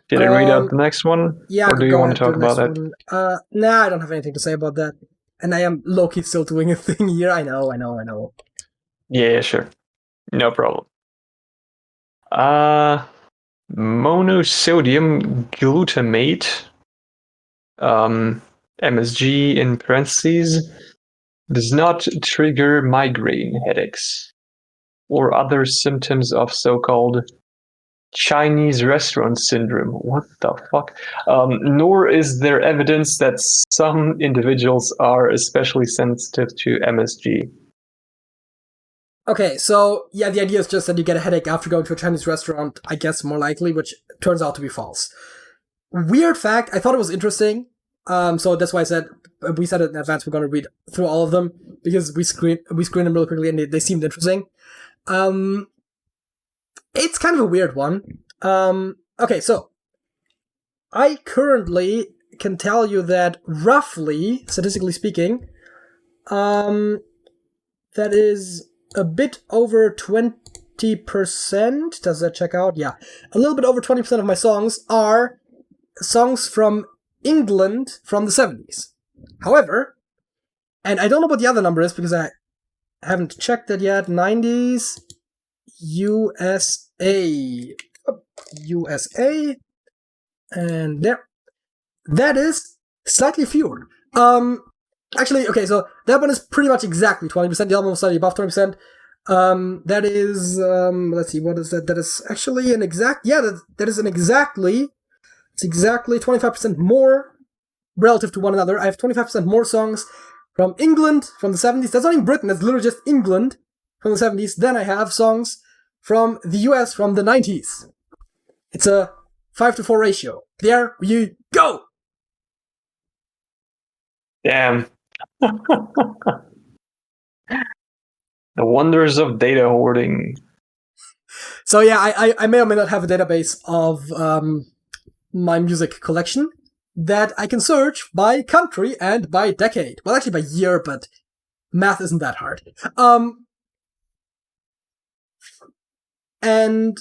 Did I read out the next one? Yeah, or do you go want ahead, to talk do the about next that? one. Nah, I don't have anything to say about that. And I am low-key still doing a thing here. I know. Yeah, sure. No problem. Monosodium glutamate, MSG in parentheses, does not trigger migraine headaches or other symptoms of so-called Chinese restaurant syndrome. What the fuck? Nor is there evidence that some individuals are especially sensitive to MSG. Okay, so yeah, the idea is just that you get a headache after going to a Chinese restaurant, I guess more likely, which turns out to be false. Weird fact, I thought it was interesting. So that's why I said we said it in advance we're gonna read through all of them because we screened them really quickly and they seemed interesting. It's kind of a weird one. Okay, so I currently can tell you that roughly, statistically speaking, that is a bit over 20%. Does that check out? Yeah. A little bit over 20% of my songs are songs from England from the 70s. However, and I don't know what the other number is because I haven't checked it yet, 90s USA. USA. And there. That is slightly fewer. Actually, okay, so that one is pretty much exactly 20%. The other one was slightly above 20%. That is, let's see, what is that? That is actually an exact, yeah, that is it's exactly 25% more relative to one another. I have 25% more songs from England from the 70s. That's not even Britain, that's literally just England from the 70s. Then I have songs from the US from the 90s. It's a 5-to-4 ratio. There you go! Damn. The wonders of data hoarding. So yeah, I may or may not have a database of my music collection that I can search by country and by decade. Well, actually by year, but math isn't that hard. And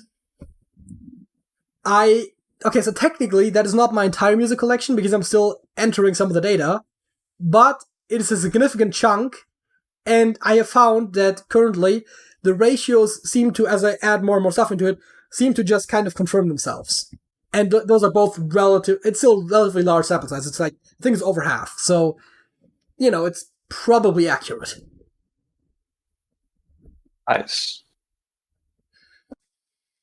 okay, so technically that is not my entire music collection because I'm still entering some of the data, but it is a significant chunk, and I have found that currently the ratios seem to, as I add more and more stuff into it, seem to just kind of confirm themselves. And those are both it's still relatively large sample size. It's like, I think it's over half. So, it's probably accurate. Nice.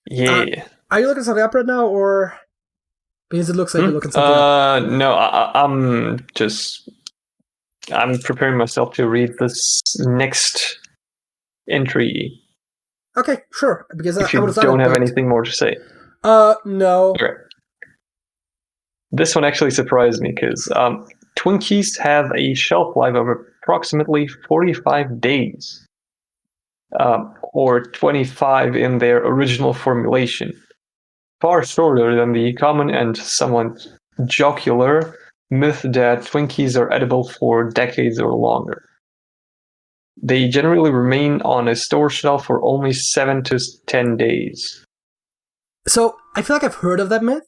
Yeah. Are you looking something up right now, or because it looks like you're looking something up? No, I'm preparing myself to read this next entry. Okay, sure. Because if you don't have anything more to say. No. Okay. This one actually surprised me because Twinkies have a shelf life of approximately 45 days, or 25 in their original formulation. Far shorter than the common and somewhat jocular myth that Twinkies are edible for decades or longer. They generally remain on a store shelf for only 7 to 10 days. So, I feel like I've heard of that myth.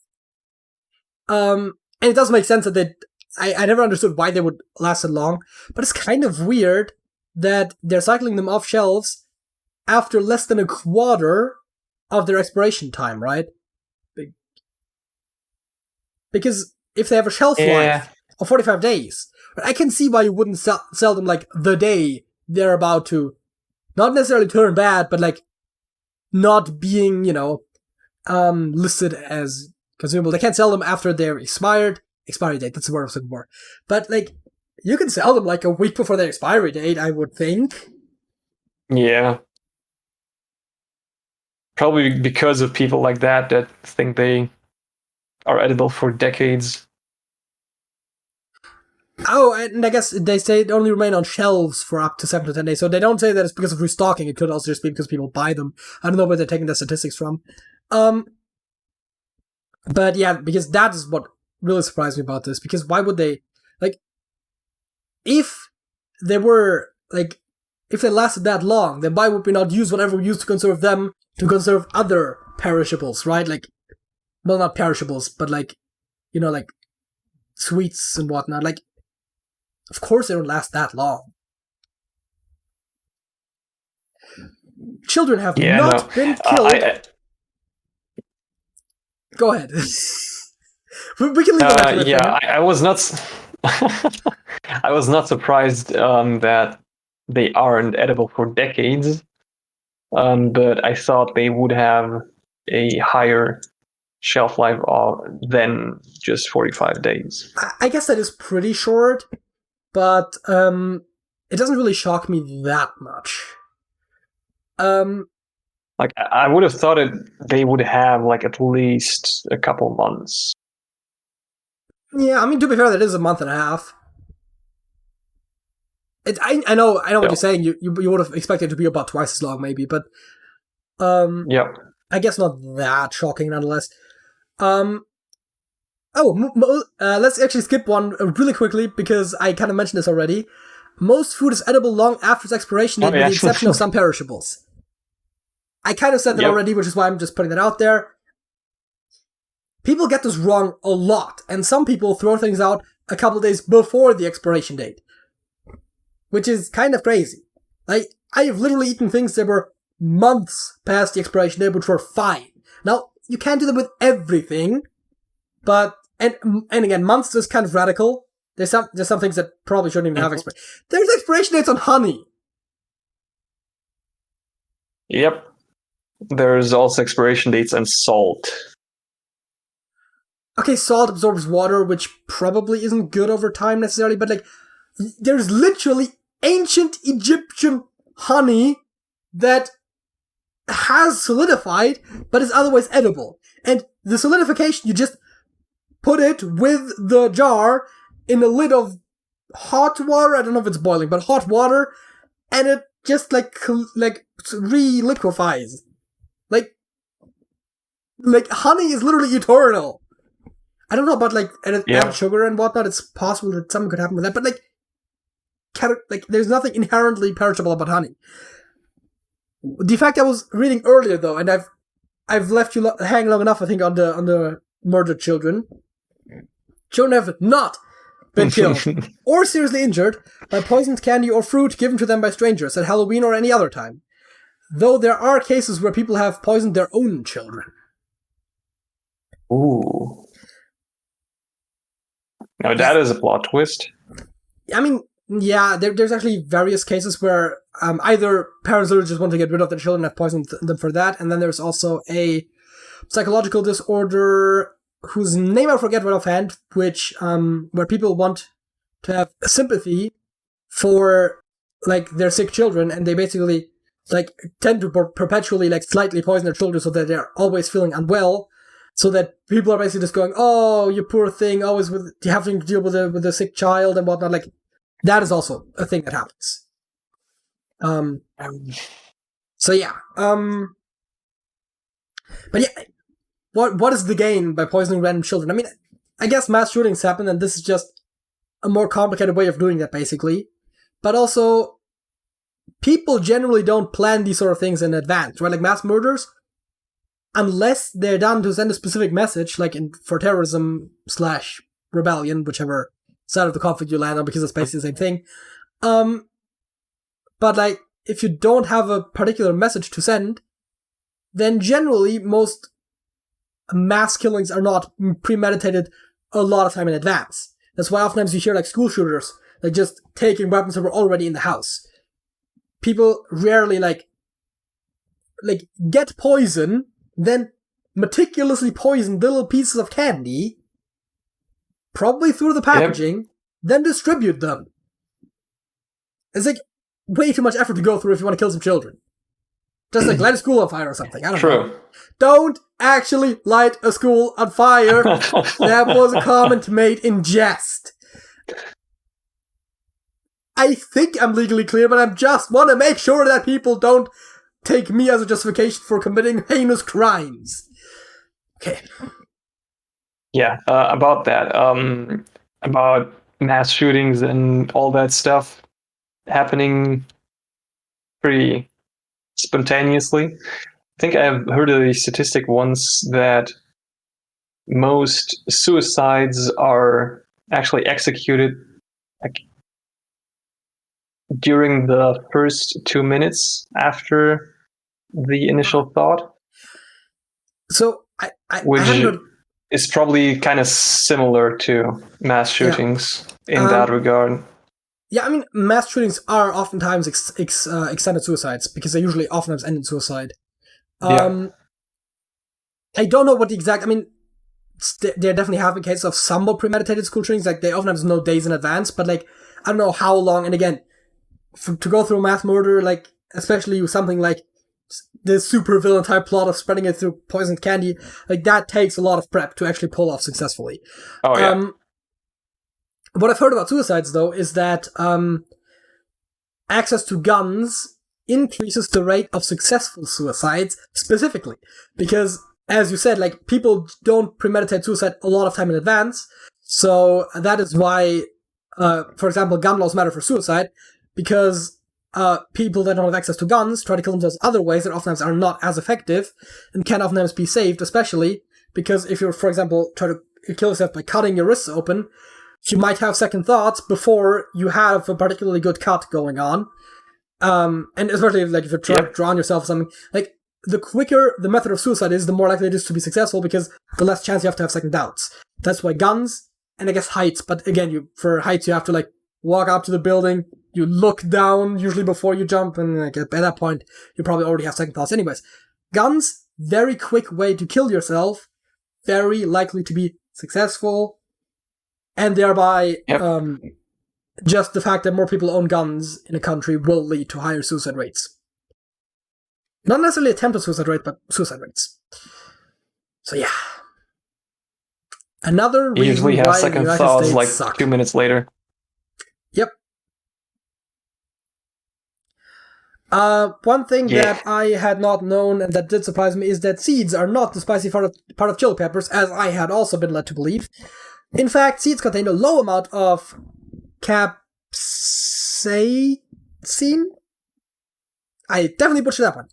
And it does make sense that I never understood why they would last so long, but it's kind of weird that they're cycling them off shelves after less than a quarter of their expiration time, right? Because if they have a shelf life of 45 days, I can see why you wouldn't sell them like the day they're about to, not necessarily turn bad, but like not being, listed as consumable. They can't sell them after their expiry date. That's the word I was looking for. But like, you can sell them like a week before their expiry date, I would think. Yeah. Probably because of people like that think they are edible for decades. Oh, and I guess they say it only remain on shelves for up to 7 to 10 days. So they don't say that it's because of restocking. It could also just be because people buy them. I don't know where they're taking the statistics from. But yeah, because that is what really surprised me about this. Because why would they, like, if they were, like, if they lasted that long, then why would we not use whatever we used to conserve them to conserve other perishables, right? Like, well, not perishables, but like, like sweets and whatnot. Like, of course they don't last that long. Children have not been killed. Go ahead. We can leave it at I was not. I was not surprised that they aren't edible for decades, but I thought they would have a higher shelf life than just 45 days. I guess that is pretty short, but it doesn't really shock me that much. Like, I would have thought they would have like at least a couple months. Yeah, I mean, to be fair, that is a month and a half. I know what you're saying. You would have expected it to be about twice as long, maybe, but I guess not that shocking, nonetheless. Let's actually skip one really quickly because I kind of mentioned this already. Most food is edible long after its expiration date, with the exception of some perishables. I kind of said that already, which is why I'm just putting that out there. People get this wrong a lot, and some people throw things out a couple of days before the expiration date, which is kind of crazy. Like, I have literally eaten things that were months past the expiration date, which were fine. Now, you can't do that with everything, but, and again, months is kind of radical. There's some things that probably shouldn't even have expiration. There's expiration dates on honey. Yep. There's also expiration dates on salt. Okay, salt absorbs water, which probably isn't good over time necessarily, but like, there's literally ancient Egyptian honey that has solidified, but is otherwise edible. And the solidification, you just put it with the jar in a lid of hot water. I don't know if it's boiling, but hot water, and it just like re-liquefies. Like honey is literally eternal. I don't know about like added sugar and whatnot. It's possible that something could happen with that, but like there's nothing inherently perishable about honey. The fact I was reading earlier though, and I've left you hang long enough, I think, on the murdered children. Children have not been killed or seriously injured by poisoned candy or fruit given to them by strangers at Halloween or any other time. Though there are cases where people have poisoned their own children. Ooh. Now that is a plot twist. I mean, yeah, there's actually various cases where either parents literally just want to get rid of their children and have poisoned them for that, and then there's also a psychological disorder whose name I forget right offhand, which where people want to have sympathy for like their sick children, and they basically like tend to perpetually like slightly poison their children so that they're always feeling unwell. So that people are basically just going, "Oh, you poor thing, always having to deal with a sick child and whatnot." Like, that is also a thing that happens. So yeah. But yeah, what is the gain by poisoning random children? I mean, I guess mass shootings happen, and this is just a more complicated way of doing that, basically. But also, people generally don't plan these sort of things in advance, right? Like mass murders. Unless they're done to send a specific message, like for terrorism / rebellion, whichever side of the conflict you land on, because it's basically the same thing. But like, if you don't have a particular message to send, then generally most mass killings are not premeditated a lot of time in advance. That's why oftentimes you hear like school shooters like just taking weapons that were already in the house. People rarely like get poison, then meticulously poison little pieces of candy, probably through the packaging, then distribute them. It's like way too much effort to go through if you want to kill some children. Just like light a school on fire or something. I don't know. Don't actually light a school on fire. That was a comment made in jest. I think I'm legally clear, but I just want to make sure that people don't take me as a justification for committing heinous crimes. Okay. Yeah, about that. About mass shootings and all that stuff happening pretty spontaneously. I think I've heard of the statistic once that most suicides are actually executed during the first 2 minutes after the initial thought. So which is probably kind of similar to mass shootings in that regard. Yeah, I mean, mass shootings are oftentimes extended suicides because they usually oftentimes end in suicide. I don't know what the exact... I mean, there definitely have been cases of somewhat premeditated school shootings. Like, they oftentimes know days in advance, but, like, I don't know how long. And again, to go through mass murder, like, especially with something like the super villain type plot of spreading it through poisoned candy, like, that takes a lot of prep to actually pull off successfully. Oh, yeah. What I've heard about suicides, though, is that access to guns increases the rate of successful suicides specifically. Because, as you said, like, people don't premeditate suicide a lot of time in advance. So that is why, for example, gun laws matter for suicide, because people that don't have access to guns try to kill themselves other ways that oftentimes are not as effective and can oftentimes be saved, especially because if you're, for example, try to kill yourself by cutting your wrists open, you might have second thoughts before you have a particularly good cut going on. And especially if you're trying to drown yourself or something, like, the quicker the method of suicide is, the more likely it is to be successful because the less chance you have to have second doubts. That's why guns, and I guess heights, but again, for heights you have to, like, walk up to the building, you look down usually before you jump, and like, at that point you probably already have second thoughts anyways. Guns, very quick way to kill yourself, very likely to be successful, and thereby just the fact that more people own guns in a country will lead to higher suicide rates. Not necessarily attempted suicide rate, but suicide rates. So yeah. Another reason usually have why second the United thoughts States like suck. 2 minutes later. Yep. One thing that I had not known and that did surprise me is that seeds are not the spicy part of chili peppers, as I had also been led to believe. In fact, seeds contain a low amount of capsaicin. I definitely butchered that one.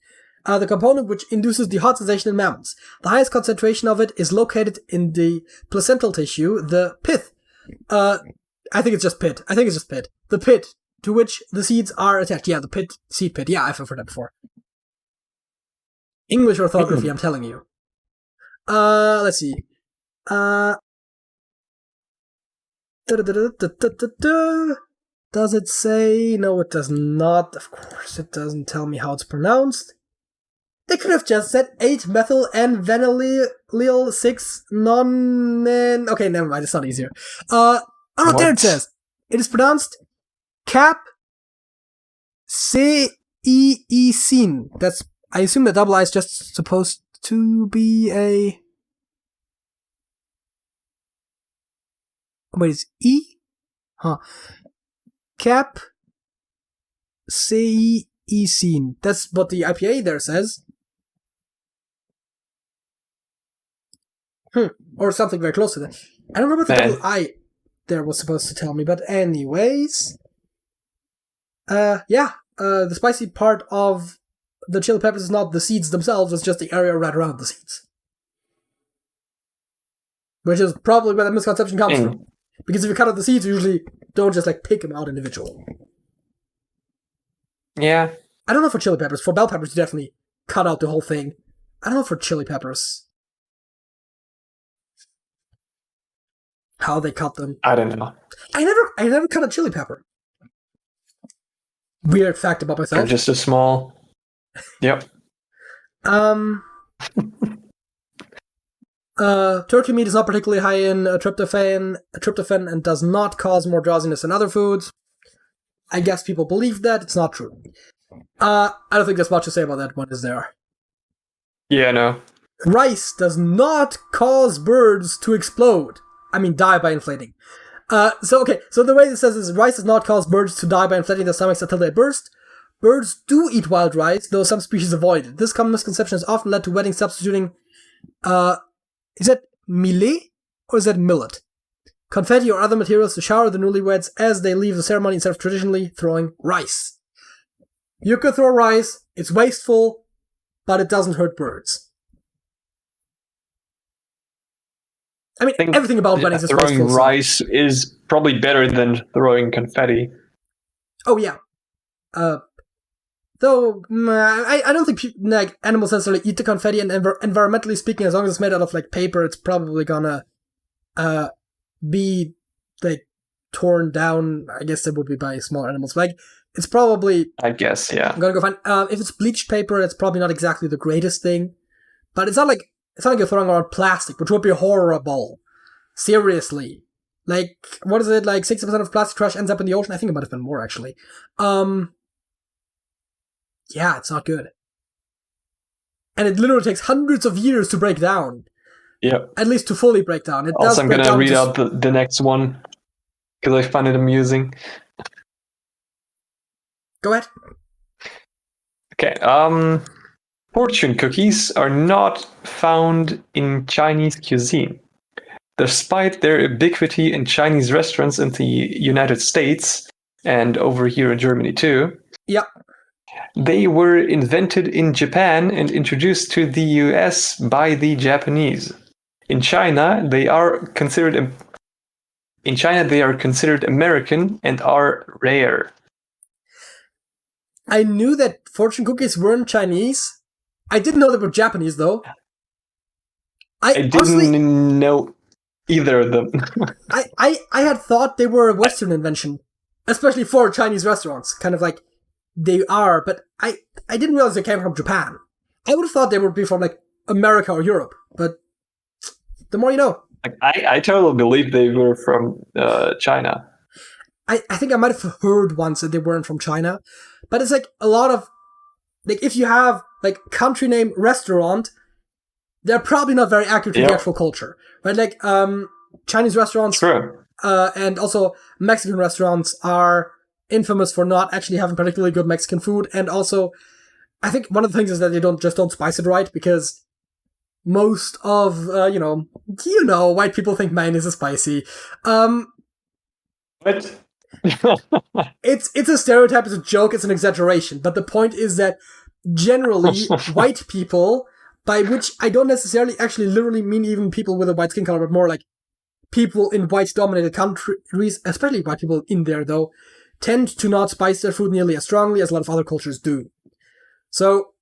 The component which induces the hot sensation in mammals. The highest concentration of it is located in the placental tissue, the pith. I think it's just pit. The pit to which the seeds are attached. Yeah, the pit, seed pit. Yeah, I've heard that before. English orthography, I'm telling you. Let's see. Does it say? No, it does not. Of course, it doesn't tell me how it's pronounced. They could have just said 8-methyl and vanillyl 6 non. Okay, never mind. It's not easier. Oh no, there it says. It is pronounced capsaicin. That's. I assume the double I is just supposed to be a. Wait, is E? Huh. Capsaicin. That's what the IPA there says. Or something very close to that. I don't remember what the double I there was supposed to tell me, but anyways. The spicy part of the chili peppers is not the seeds themselves, it's just the area right around the seeds. Which is probably where the misconception comes from. Because if you cut out the seeds, you usually don't just, like, pick them out individually. Yeah, I don't know for chili peppers. For bell peppers, you definitely cut out the whole thing. I don't know for chili peppers. How they cut them. I don't know. I never cut a chili pepper. Weird fact about myself. They're just a small. Yep. Turkey meat is not particularly high in tryptophan and does not cause more drowsiness than other foods. I guess people believe that. It's not true. I don't think there's much to say about that one, is there? Yeah, no. Rice does not cause birds to explode. I mean, die by inflating. So the way this says is rice does not cause birds to die by inflating their stomachs until they burst. Birds do eat wild rice, though some species avoid it. This common misconception has often led to weddings substituting, is that millet or is that millet? Confetti or other materials to shower the newlyweds as they leave the ceremony instead of traditionally throwing rice. You could throw rice, it's wasteful, but it doesn't hurt birds. I mean, everything about weddings is throwing wasteful. Rice is probably better than throwing confetti. Oh, yeah. Though, I don't think animals necessarily eat the confetti, and environmentally speaking, as long as it's made out of paper, it's probably gonna be torn down. I guess it would be by smaller animals. It's probably. I guess, yeah. I'm gonna go find. If it's bleached paper, it's probably not exactly the greatest thing, but it's not like you're throwing around plastic, which would be horrible. Seriously, what is it? 60% of plastic trash ends up in the ocean. I think it might have been more actually. Yeah, it's not good. And it literally takes hundreds of years to break down. Yep. At least to fully break down. It also, does I'm break going to down read out the next one because I find it amusing. Go ahead. Okay. Fortune cookies are not found in Chinese cuisine. Despite their ubiquity in Chinese restaurants in the United States and over here in Germany too. Yep. They were invented in Japan and introduced to the US by the Japanese. In China, they are considered American and are rare. I knew that fortune cookies weren't Chinese. I didn't know they were Japanese, though. I didn't know either of them. I had thought they were a Western invention, especially for Chinese restaurants. Kind of they are, but I didn't realize they came from Japan. I would have thought they would be from America or Europe, but the more you know. I totally believe they were from China. I think I might have heard once that they weren't from China, but it's a lot of if you have country name restaurant, they're probably not very accurate to the actual culture, right? Chinese restaurants, True. And also Mexican restaurants are infamous for not actually having particularly good Mexican food, and also I think one of the things is that they don't spice it right, because most of white people think mayonnaise is spicy. What? It's a stereotype, it's a joke, it's an exaggeration, but the point is that generally white people, by which I don't necessarily actually literally mean even people with a white skin color, but more people in white-dominated countries, especially white people in there though, tend to not spice their food nearly as strongly as a lot of other cultures do. So,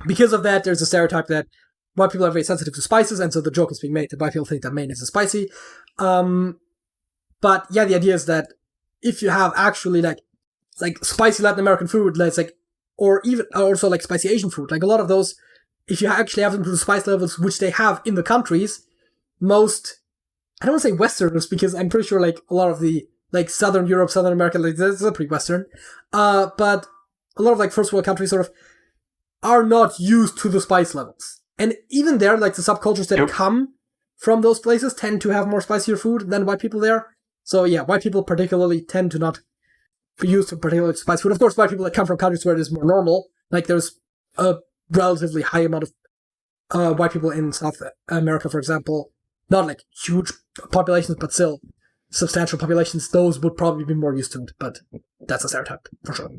because of that, there's a stereotype that white people are very sensitive to spices, and so the joke is being made that white people think that mayonnaise is spicy. But yeah, the idea is that if you have actually spicy Latin American food, or even also spicy Asian food, a lot of those, if you actually have them to the spice levels which they have in the countries, most, I don't want to say Westerners, because I'm pretty sure a lot of the Southern Europe, Southern America, this is pretty Western, but a lot of first world countries sort of are not used to the spice levels. And even there, the subcultures that come from those places tend to have more spicier food than white people there. So yeah, white people particularly tend to not be used to particularly spicy food. Of course, white people that come from countries where it is more normal, there's a relatively high amount of white people in South America, for example, not huge populations, but still substantial populations, those would probably be more used to it, but that's a stereotype, for sure.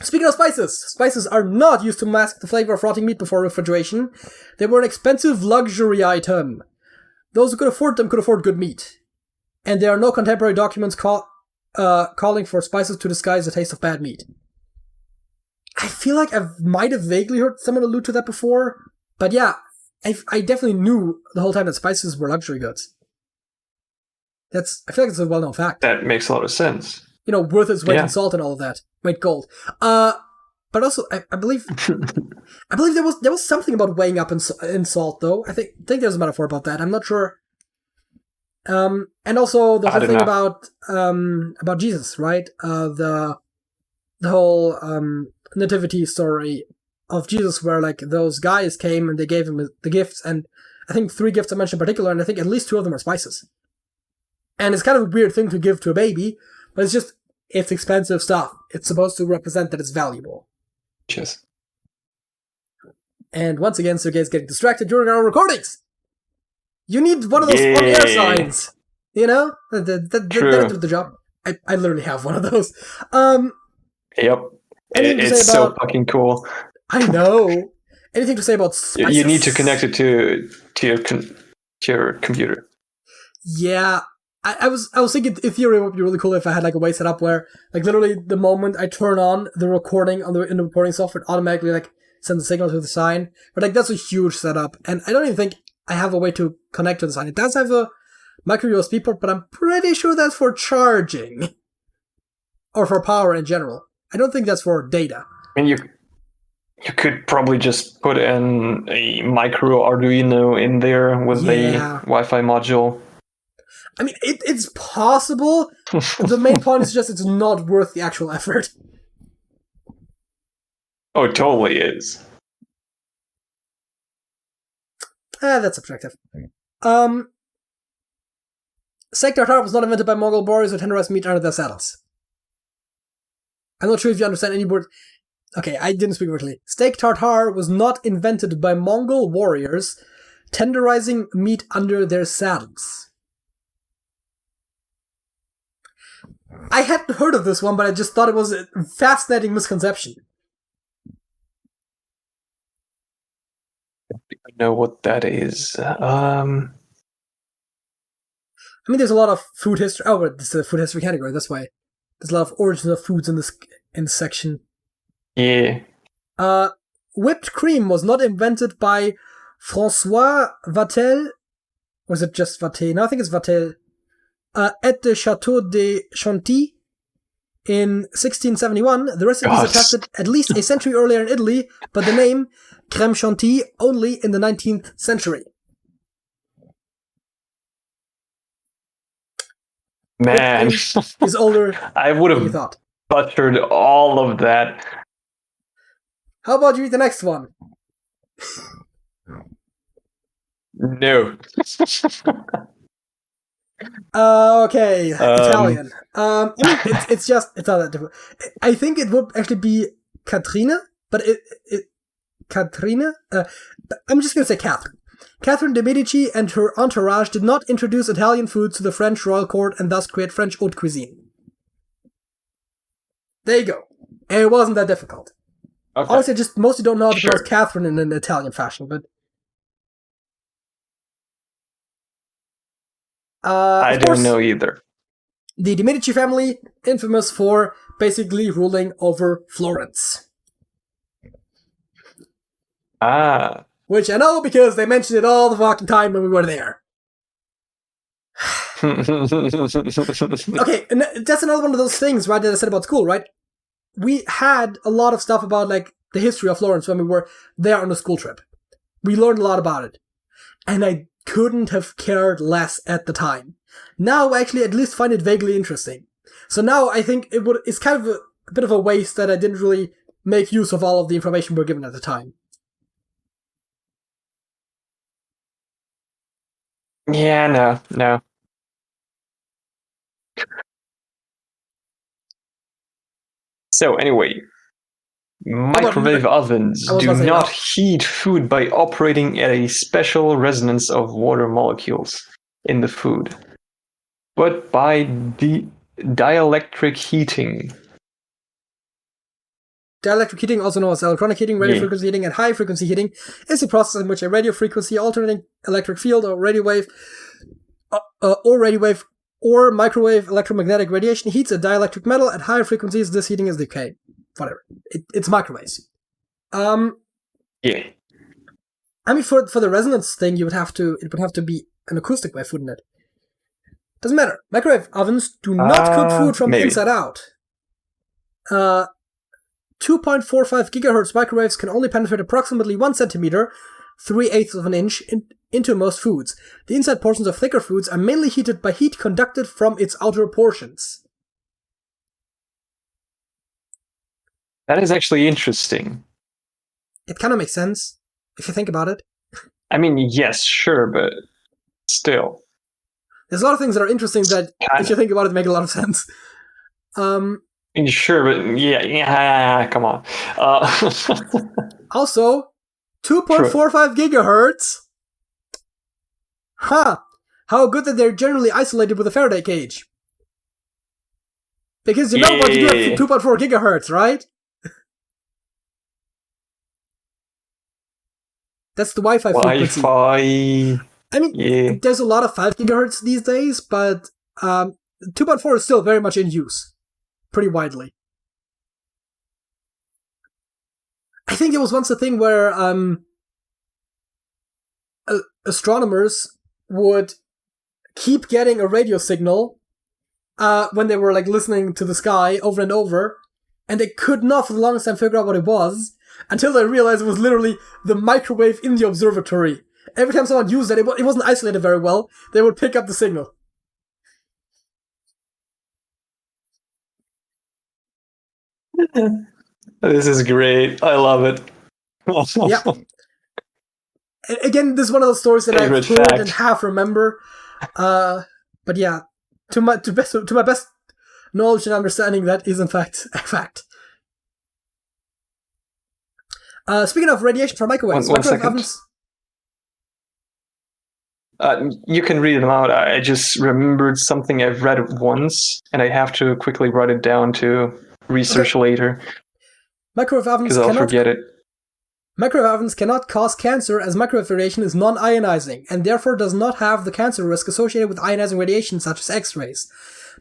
Speaking of spices are not used to mask the flavor of rotting meat before refrigeration. They were an expensive luxury item. Those who could afford them could afford good meat. And there are no contemporary documents calling for spices to disguise the taste of bad meat. I feel like I might have vaguely heard someone allude to that before, but yeah, I definitely knew the whole time that spices were luxury goods. I feel like it's a well-known fact. That makes a lot of sense. Worth its weight in salt and all of that. Weight gold. But also, I believe there was something about weighing up in salt, though. I think there's a metaphor about that. I'm not sure. And also the whole thing about Jesus, right? The whole nativity story of Jesus, where like those guys came and they gave him the gifts, and I think 3 gifts I mentioned in particular, and I think at least 2 of them are spices. And it's kind of a weird thing to give to a baby, but it's expensive stuff. It's supposed to represent that it's valuable. Cheers. And once again, Sergei's getting distracted during our recordings. You need one of those on-air signs. That do the job. I literally have one of those. Yep. It's so fucking cool. I know. Anything to say about spices? You need to connect it to your computer. Yeah. I was thinking in theory it would be really cool if I had like a way set up where like literally the moment I turn on the recording in the recording software, it automatically like sends a signal to the sign. But like that's a huge setup, and I don't even think I have a way to connect to the sign. It does have a micro USB port, but I'm pretty sure that's for charging or for power in general. I don't think that's for data. And you could probably just put in a micro Arduino in there with a Wi-Fi module. I mean, it's possible. The main point is just it's not worth the actual effort. Oh, it totally is. That's subjective. Steak tartare was not invented by Mongol warriors who tenderized meat under their saddles. I'm not sure if you understand any word. Okay, I didn't speak correctly. Steak tartare was not invented by Mongol warriors tenderizing meat under their saddles. I hadn't heard of this one, but I just thought it was a fascinating misconception. I know what that is. I mean, there's a lot of food history. Oh, but it's a food history category. That's why there's a lot of origins of foods in this section. Yeah. Whipped cream was not invented by François Vatel. Was it just Vatel? No, I think it's Vatel. At the Chateau de Chantilly in 1671. The recipe is attested at least a century earlier in Italy, but the name crème chantilly only in the 19th century. Man, is older. I would have butchered all of that. How about you read the next one? No. Okay, Italian. I mean, it's not that difficult. I think it would actually be Katrina, but Katrina? I'm just gonna say Catherine. Catherine de' Medici and her entourage did not introduce Italian foods to the French royal court and thus create French haute cuisine. There you go. And it wasn't that difficult. Okay. Honestly, I just mostly don't know how to pronounce Catherine in an Italian fashion, but... I don't know either. The de' Medici family, infamous for basically ruling over Florence. Which I know because they mentioned it all the fucking time when we were there. Okay, and that's another one of those things, right, that I said about school, right? We had a lot of stuff about, like, the history of Florence when we were there on a school trip. We learned a lot about it. And I couldn't have cared less at the time. Now, I actually at least find it vaguely interesting. So now I think it's kind of a bit of a waste that I didn't really make use of all of the information we were given at the time. Yeah, no. So anyway, microwave ovens do not heat food by operating at a special resonance of water molecules in the food, but by dielectric heating. Dielectric heating, also known as electronic heating, radio frequency heating, and high frequency heating, is a process in which a radio frequency alternating electric field or radio wave or microwave electromagnetic radiation heats a dielectric metal at higher frequencies. This heating is decay. Whatever. It's microwaves. Yeah. I mean, for the resonance thing, it would have to be an acoustic wave, wouldn't it? Doesn't matter. Microwave ovens do not cook food from the inside out. 2.45 gigahertz microwaves can only penetrate approximately 1 centimeter, 3/8 of an inch, into most foods. The inside portions of thicker foods are mainly heated by heat conducted from its outer portions. That is actually interesting. It kind of makes sense, if you think about it. I mean, yes, sure, but still. There's a lot of things that are interesting that, if you think about it, make a lot of sense. Sure, but yeah, come on. Also, 2.45 gigahertz. How good that they're generally isolated with a Faraday cage. Because you know what you do at 2.4 gigahertz, right? That's the Wi-Fi frequency. I mean, there's a lot of 5 gigahertz these days, but 2.4 is still very much in use. Pretty widely. I think there was once a thing where astronomers would keep getting a radio signal when they were like listening to the sky over and over, and they could not for the longest time figure out what it was until they realized it was literally the microwave in the observatory. Every time someone used it, it wasn't isolated very well. They would pick up the signal. This is great. I love it. Yeah. Again, this is one of those stories that I've heard and half remember. But yeah, to my best knowledge and understanding, that is in fact a fact. Speaking of radiation from microwaves, microwave ovens. You can read them out. I just remembered something I've read once, and I have to quickly write it down to research later. Microwave ovens because I'll forget it. Microwave ovens cannot cause cancer, as microwave radiation is non-ionizing and therefore does not have the cancer risk associated with ionizing radiation such as X-rays.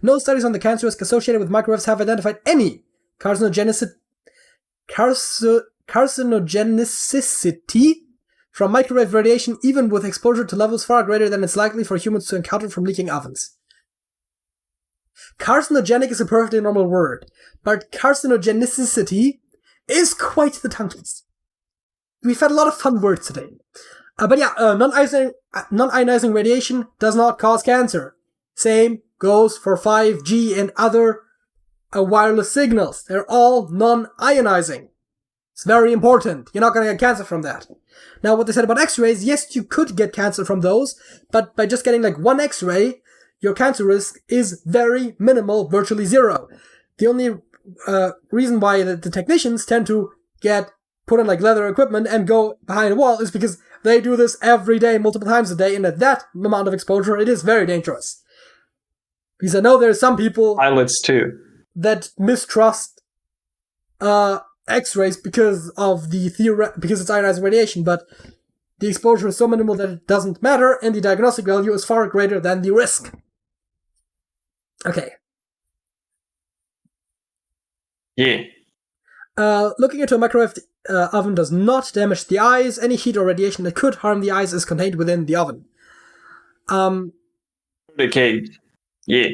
No studies on the cancer risk associated with microwaves have identified any carcinogenicity from microwave radiation, even with exposure to levels far greater than it's likely for humans to encounter from leaking ovens. Carcinogenic is a perfectly normal word, but carcinogenicity is quite the tongue twister. We've had a lot of fun words today. But yeah, non-ionizing radiation does not cause cancer. Same goes for 5G and other wireless signals. They're all non-ionizing. It's very important. You're not going to get cancer from that. Now, what they said about X-rays, yes, you could get cancer from those, but by just getting like one X-ray, your cancer risk is very minimal, virtually zero. The only reason why the technicians tend to get put on like leather equipment and go behind a wall is because they do this every day, multiple times a day, and at that amount of exposure, it is very dangerous. Because I know there's some people pilots too that mistrust X-rays because of because it's ionizing radiation, but the exposure is so minimal that it doesn't matter, and the diagnostic value is far greater than the risk. Okay. Yeah. Looking into a microwave oven does not damage the eyes. Any heat or radiation that could harm the eyes is contained within the oven. Okay. Yeah.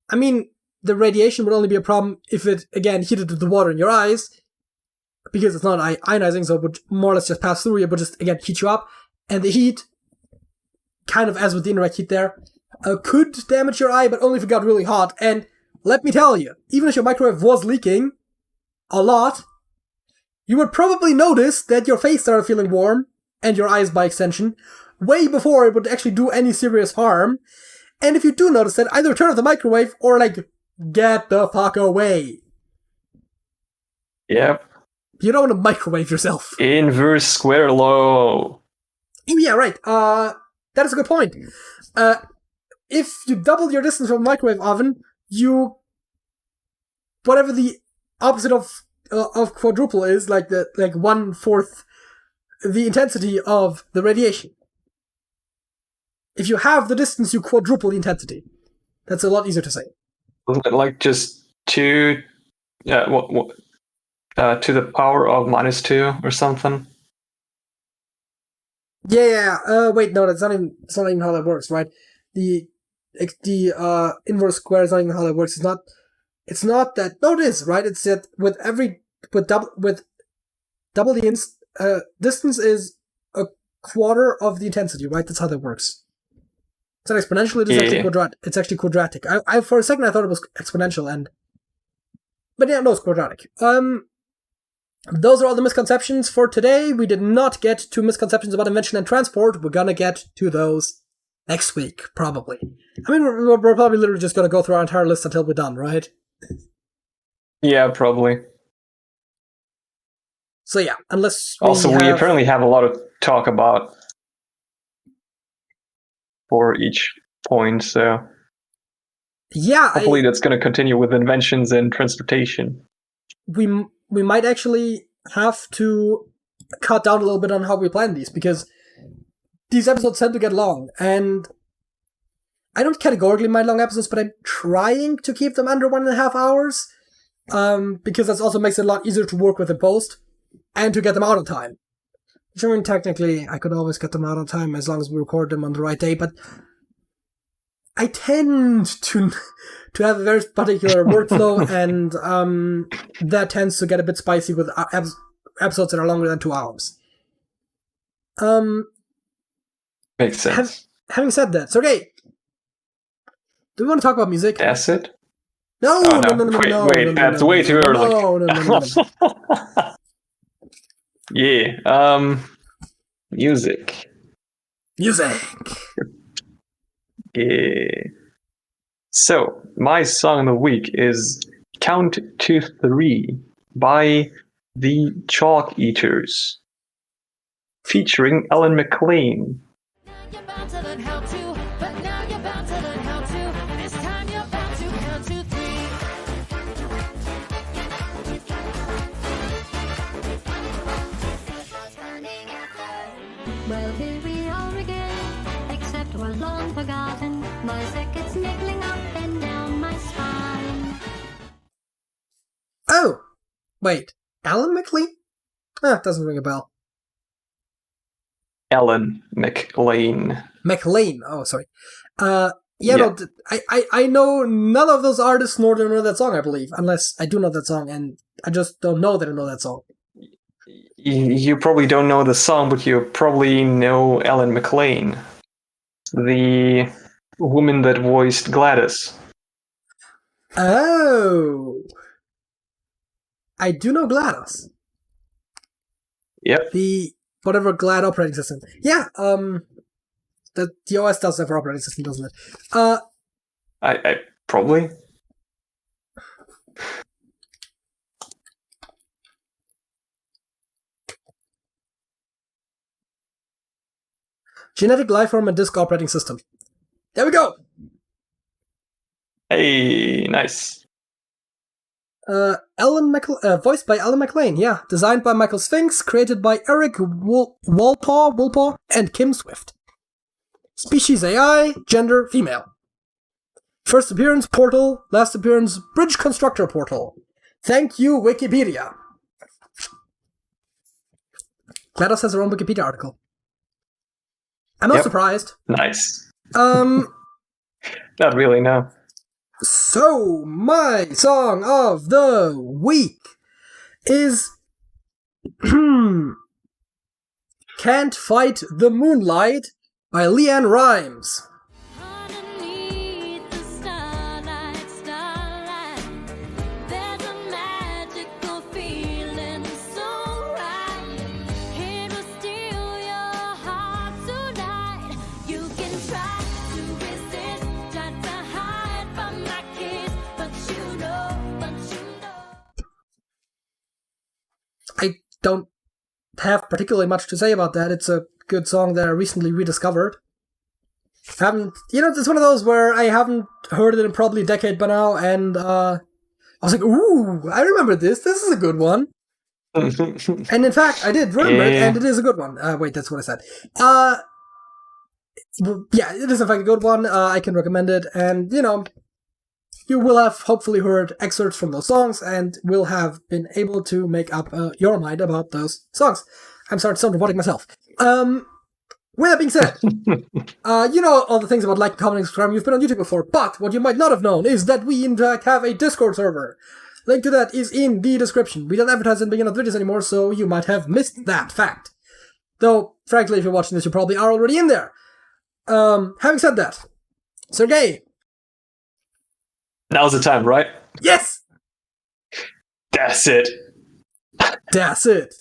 I mean, the radiation would only be a problem if it, again, heated the water in your eyes, because it's not ionizing, so it would more or less just pass through you, but just, again, heat you up. And the heat, kind of as with the indirect heat there, could damage your eye, but only if it got really hot. And let me tell you, even if your microwave was leaking a lot, you would probably notice that your face started feeling warm, and your eyes by extension, way before it would actually do any serious harm. And if you do notice that, either turn off the microwave or, like, get the fuck away. Yep. You don't want to microwave yourself. Inverse square law. Yeah, right. That is a good point. If you double your distance from a microwave oven, whatever the opposite of quadruple is, like 1/4 the intensity of the radiation. If you have the distance, you quadruple the intensity. That's a lot easier to say. Wasn't it like just 2 to the power of -2 or something? Yeah. Wait, no, that's not even how that works, right? The inverse square is not even how that works. It's not that. No, it is, right? It's that with double the distance is a quarter of the intensity, right? That's how that works. It's not exponential. It is actually quadratic. It's actually quadratic. I for a second I thought it was exponential, but yeah, no, it's quadratic. Those are all the misconceptions for today. We did not get to misconceptions about invention and transport. We're gonna get to those next week, probably. I mean, we're probably literally just gonna go through our entire list until we're done, right? Yeah, probably. So yeah, unless we apparently have a lot of talk about for each point, so yeah, hopefully that's going to continue with inventions and transportation. We might actually have to cut down a little bit on how we plan these, because these episodes tend to get long, and I don't categorically mind long episodes, but I'm trying to keep them under 1.5 hours, because that also makes it a lot easier to work with in post, and to get them out on time. Which, I mean, technically, I could always get them out on time as long as we record them on the right day, but I tend to have a very particular workflow, and that tends to get a bit spicy with episodes that are longer than 2 hours. Makes sense. Having said that, Sergey, do we want to talk about music? That's it? No, Wait, that's way too early. No. Yeah, music. Yeah. So, my song of the week is Count to 3 by the Chalk Eaters, featuring Ellen McLean. Well, here we are again, except we're long forgotten. My circuit's niggling up and down my spine. Oh, wait, Alan McLean? Doesn't ring a bell. Ellen McLean. McLean, oh, sorry. No, I know none of those artists nor do I know that song, I believe, unless I do know that song, and I just don't know that I know that song. You probably don't know the song, but you probably know Ellen McLean, the woman that voiced Gladys. Oh, I do know Gladys. Yep. The whatever Glad operating system. Yeah. The OS does have an operating system, doesn't it? I probably. Genetic Lifeform and Disk Operating System. There we go! Hey, nice. Voiced by Ellen McLean, yeah. Designed by Michael Sphinx, created by Eric Wolpaw and Kim Swift. Species AI, gender female. First appearance Portal, last appearance Bridge Constructor Portal. Thank you, Wikipedia. GLaDOS has her own Wikipedia article. I'm not surprised. Nice. Not really, no. So, my song of the week is Can't Fight the Moonlight by Leanne Rimes. I don't have particularly much to say about that. It's a good song that I recently rediscovered. It's one of those where I haven't heard it in probably a decade by now, and I was like, ooh, I remember this. This is a good one. And in fact, I did remember it, and it is a good one. Wait, that's what I said. Yeah, it is in fact a good one. I can recommend it, and, you will have hopefully heard excerpts from those songs and will have been able to make up your mind about those songs. I'm sorry to sound robotic myself. With that being said, you know all the things about like, comment, and subscribe. You've been on YouTube before, but what you might not have known is that we in fact have a Discord server. Link to that is in the description. We don't advertise in the beginning of videos anymore, so you might have missed that fact. Though, frankly, if you're watching this, you probably are already in there. Having said that, Sergey. Now's the time, right? Yes! That's it. That's it.